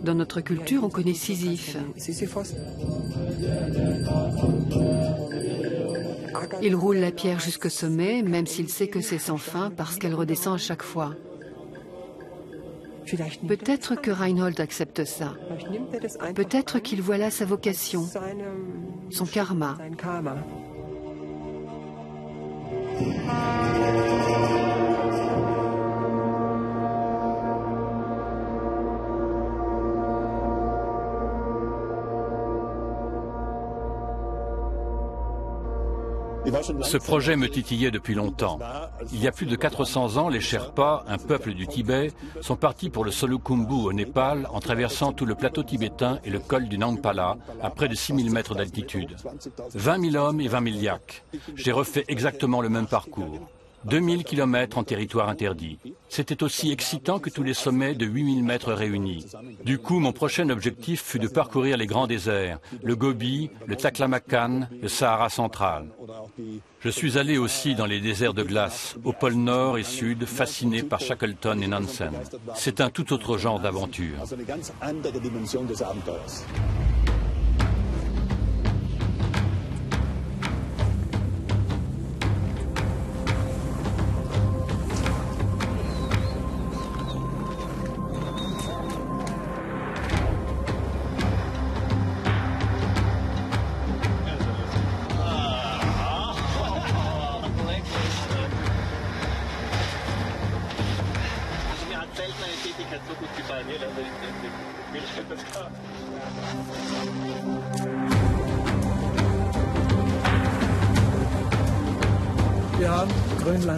Dans notre culture, on connaît Sisyphe. Il roule la pierre jusqu'au sommet, même s'il sait que c'est sans fin, parce qu'elle redescend à chaque fois. Peut-être que Reinhold accepte ça. Peut-être qu'il voit là sa vocation, son karma. Ce projet me titillait depuis longtemps. Il y a plus de 400 ans, les Sherpas, un peuple du Tibet, sont partis pour le Solukhumbu au Népal en traversant tout le plateau tibétain et le col du Nangpala à près de 6000 mètres d'altitude. 20 000 hommes et 20 000 yaks. J'ai refait exactement le même parcours. 2000 km en territoire interdit. C'était aussi excitant que tous les sommets de 8000 mètres réunis. Du coup, mon prochain objectif fut de parcourir les grands déserts, le Gobi, le Taklamakan, le Sahara central. Je suis allé aussi dans les déserts de glace, au pôle Nord et Sud, fasciné par Shackleton et Nansen. C'est un tout autre genre d'aventure.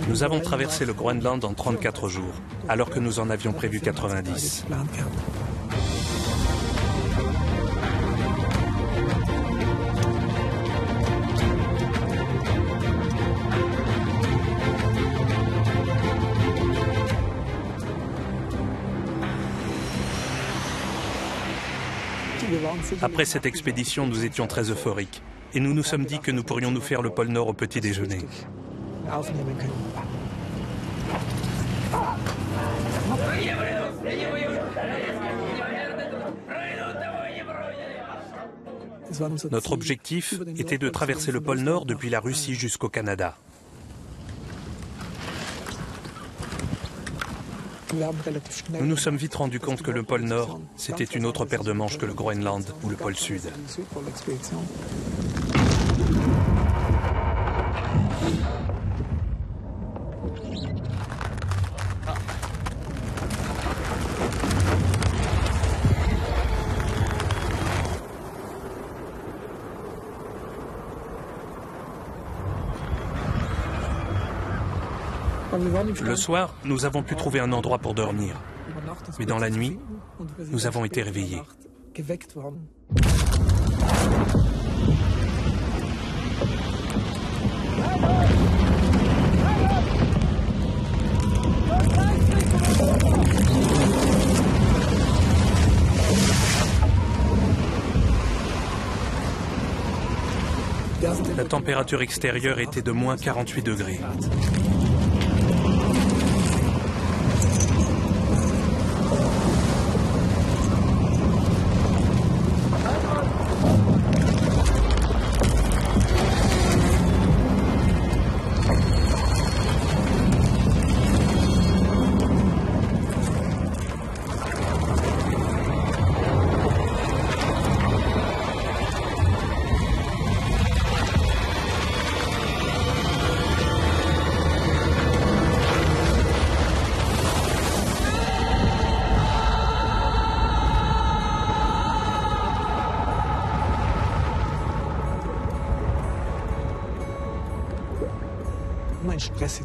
Nous avons traversé le Groenland en 34 jours, alors que nous en avions prévu 90. Après cette expédition, nous étions très euphoriques et nous nous sommes dit que nous pourrions nous faire le pôle Nord au petit déjeuner. Notre objectif était de traverser le pôle Nord depuis la Russie jusqu'au Canada. Nous nous sommes vite rendus compte que le pôle Nord, c'était une autre paire de manches que le Groenland ou le pôle Sud. Le soir, nous avons pu trouver un endroit pour dormir. Mais dans la nuit, nous avons été réveillés. température extérieure était de moins 48 degrés.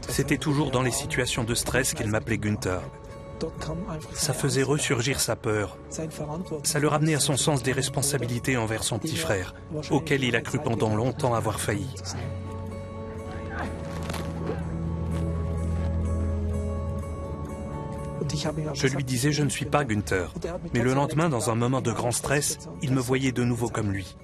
C'était toujours dans les situations de stress qu'il m'appelait Günther. Ça faisait ressurgir sa peur. Ça le ramenait à son sens des responsabilités envers son petit frère, auquel il a cru pendant longtemps avoir failli. Je lui disais, je ne suis pas Günther. Mais le lendemain, dans un moment de grand stress, il me voyait de nouveau comme lui.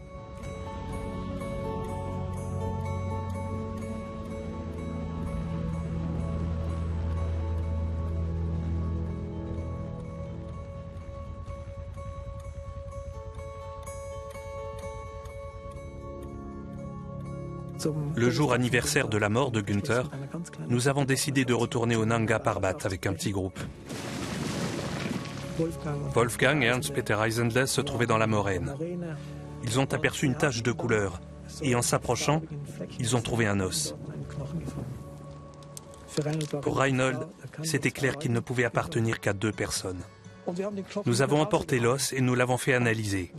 Le jour anniversaire de la mort de Günther, nous avons décidé de retourner au Nanga Parbat avec un petit groupe. Wolfgang, Ernst, Peter Eisendle se trouvaient dans la moraine. Ils ont aperçu une tache de couleur et en s'approchant, ils ont trouvé un os. Pour Reinhold, c'était clair qu'il ne pouvait appartenir qu'à 2 personnes. Nous avons emporté l'os et nous l'avons fait analyser.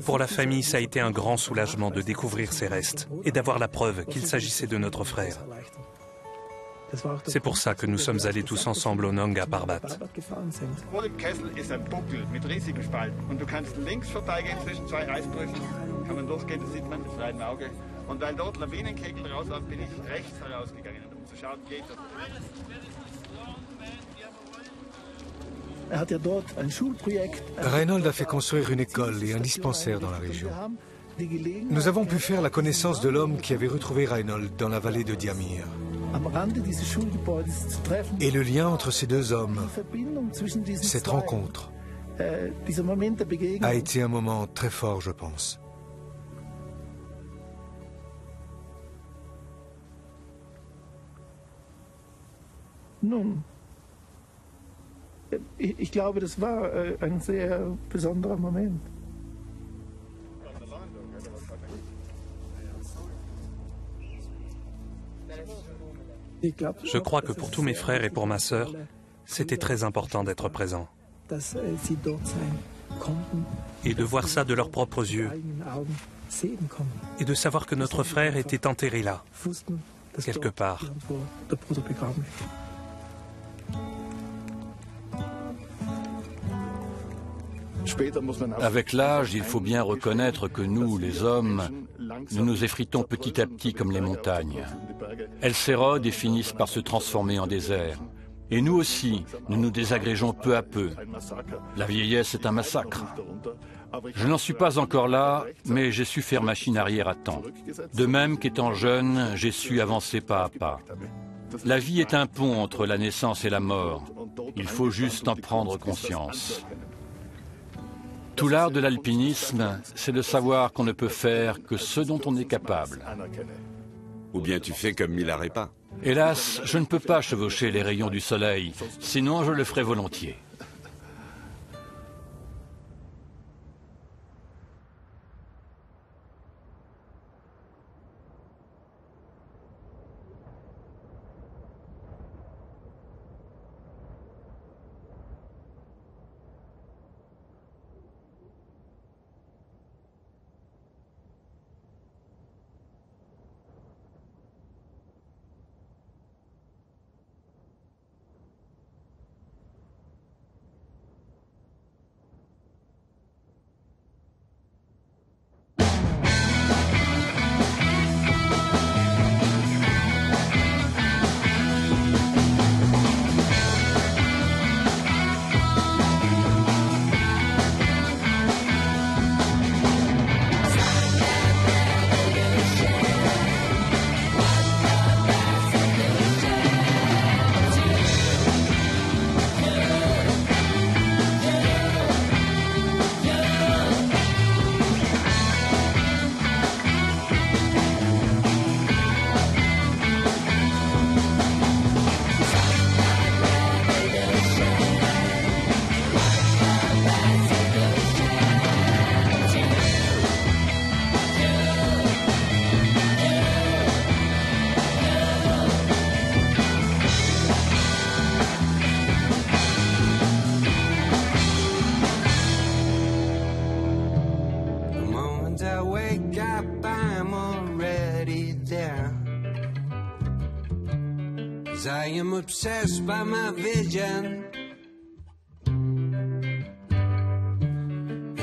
Pour la famille, ça a été un grand soulagement de découvrir ces restes et d'avoir la preuve qu'il s'agissait de notre frère. C'est pour ça que nous sommes allés tous ensemble au Nanga Parbat. Vor dem Kessel ist ein Buckel mit riesigen Spalten. Und du kannst links vorbeigehen zwischen 2 Eisbrüchen. Kann man durchgehen, das sieht man mit freiem Auge. Und weil dort Lawinenkegel rauslaufen, bin ich rechts herausgegangen, um zu schauen, geht das. Reinhold a fait construire une école et un dispensaire dans la région. Nous avons pu faire la connaissance de l'homme qui avait retrouvé Reinhold dans la vallée de Diamir. Et le lien entre ces 2 hommes, cette rencontre, a été un moment très fort, je pense. Ich glaube, das war ein sehr besonderer Moment. Je crois que pour tous mes frères et pour ma sœur, c'était très important d'être présent. Et de voir ça de leurs propres yeux. Et de savoir que notre frère était enterré là, quelque part. Avec l'âge, il faut bien reconnaître que nous, les hommes, nous nous effritons petit à petit comme les montagnes. Elles s'érodent et finissent par se transformer en désert. Et nous aussi, nous nous désagrégeons peu à peu. La vieillesse est un massacre. Je n'en suis pas encore là, mais j'ai su faire machine arrière à temps. De même qu'étant jeune, j'ai su avancer pas à pas. La vie est un pont entre la naissance et la mort. Il faut juste en prendre conscience. Tout l'art de l'alpinisme, c'est de savoir qu'on ne peut faire que ce dont on est capable. Ou bien tu fais comme Milarepa. Hélas, je ne peux pas chevaucher les rayons du soleil, sinon je le ferais volontiers. I am obsessed by my vision.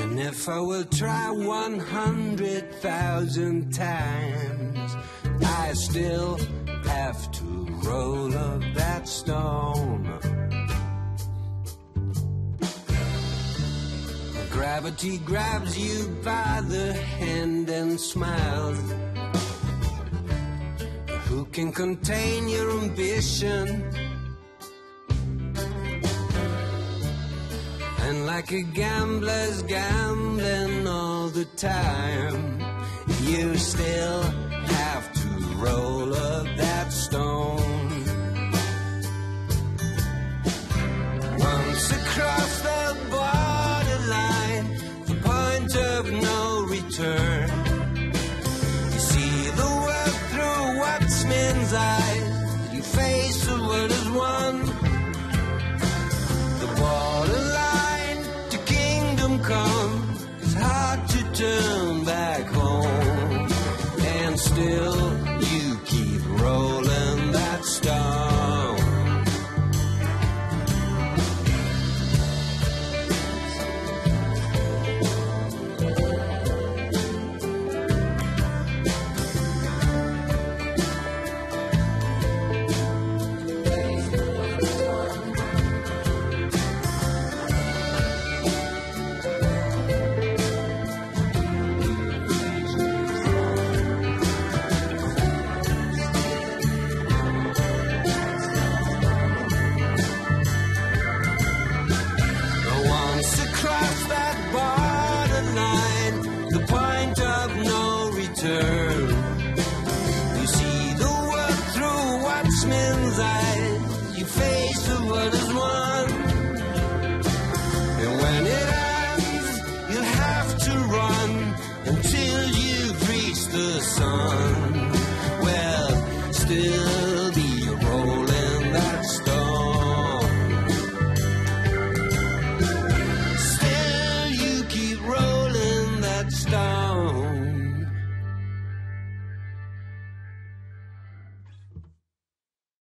And if I will try 100,000 times, I still have to roll up that stone. Gravity grabs you by the hand and smiles. Who can contain your ambition? And like a gambler's gambling all the time, you still have to roll up that stone. Once across the borderline, the point of no return, you see the world through watchman's eyes. You face the world as one. The borderline to kingdom come. It's hard to turn back home, and still you keep rolling that stone. You see the world through watchman's eyes. You face the world as one. And when it ends, you'll have to run until you've reached the sun.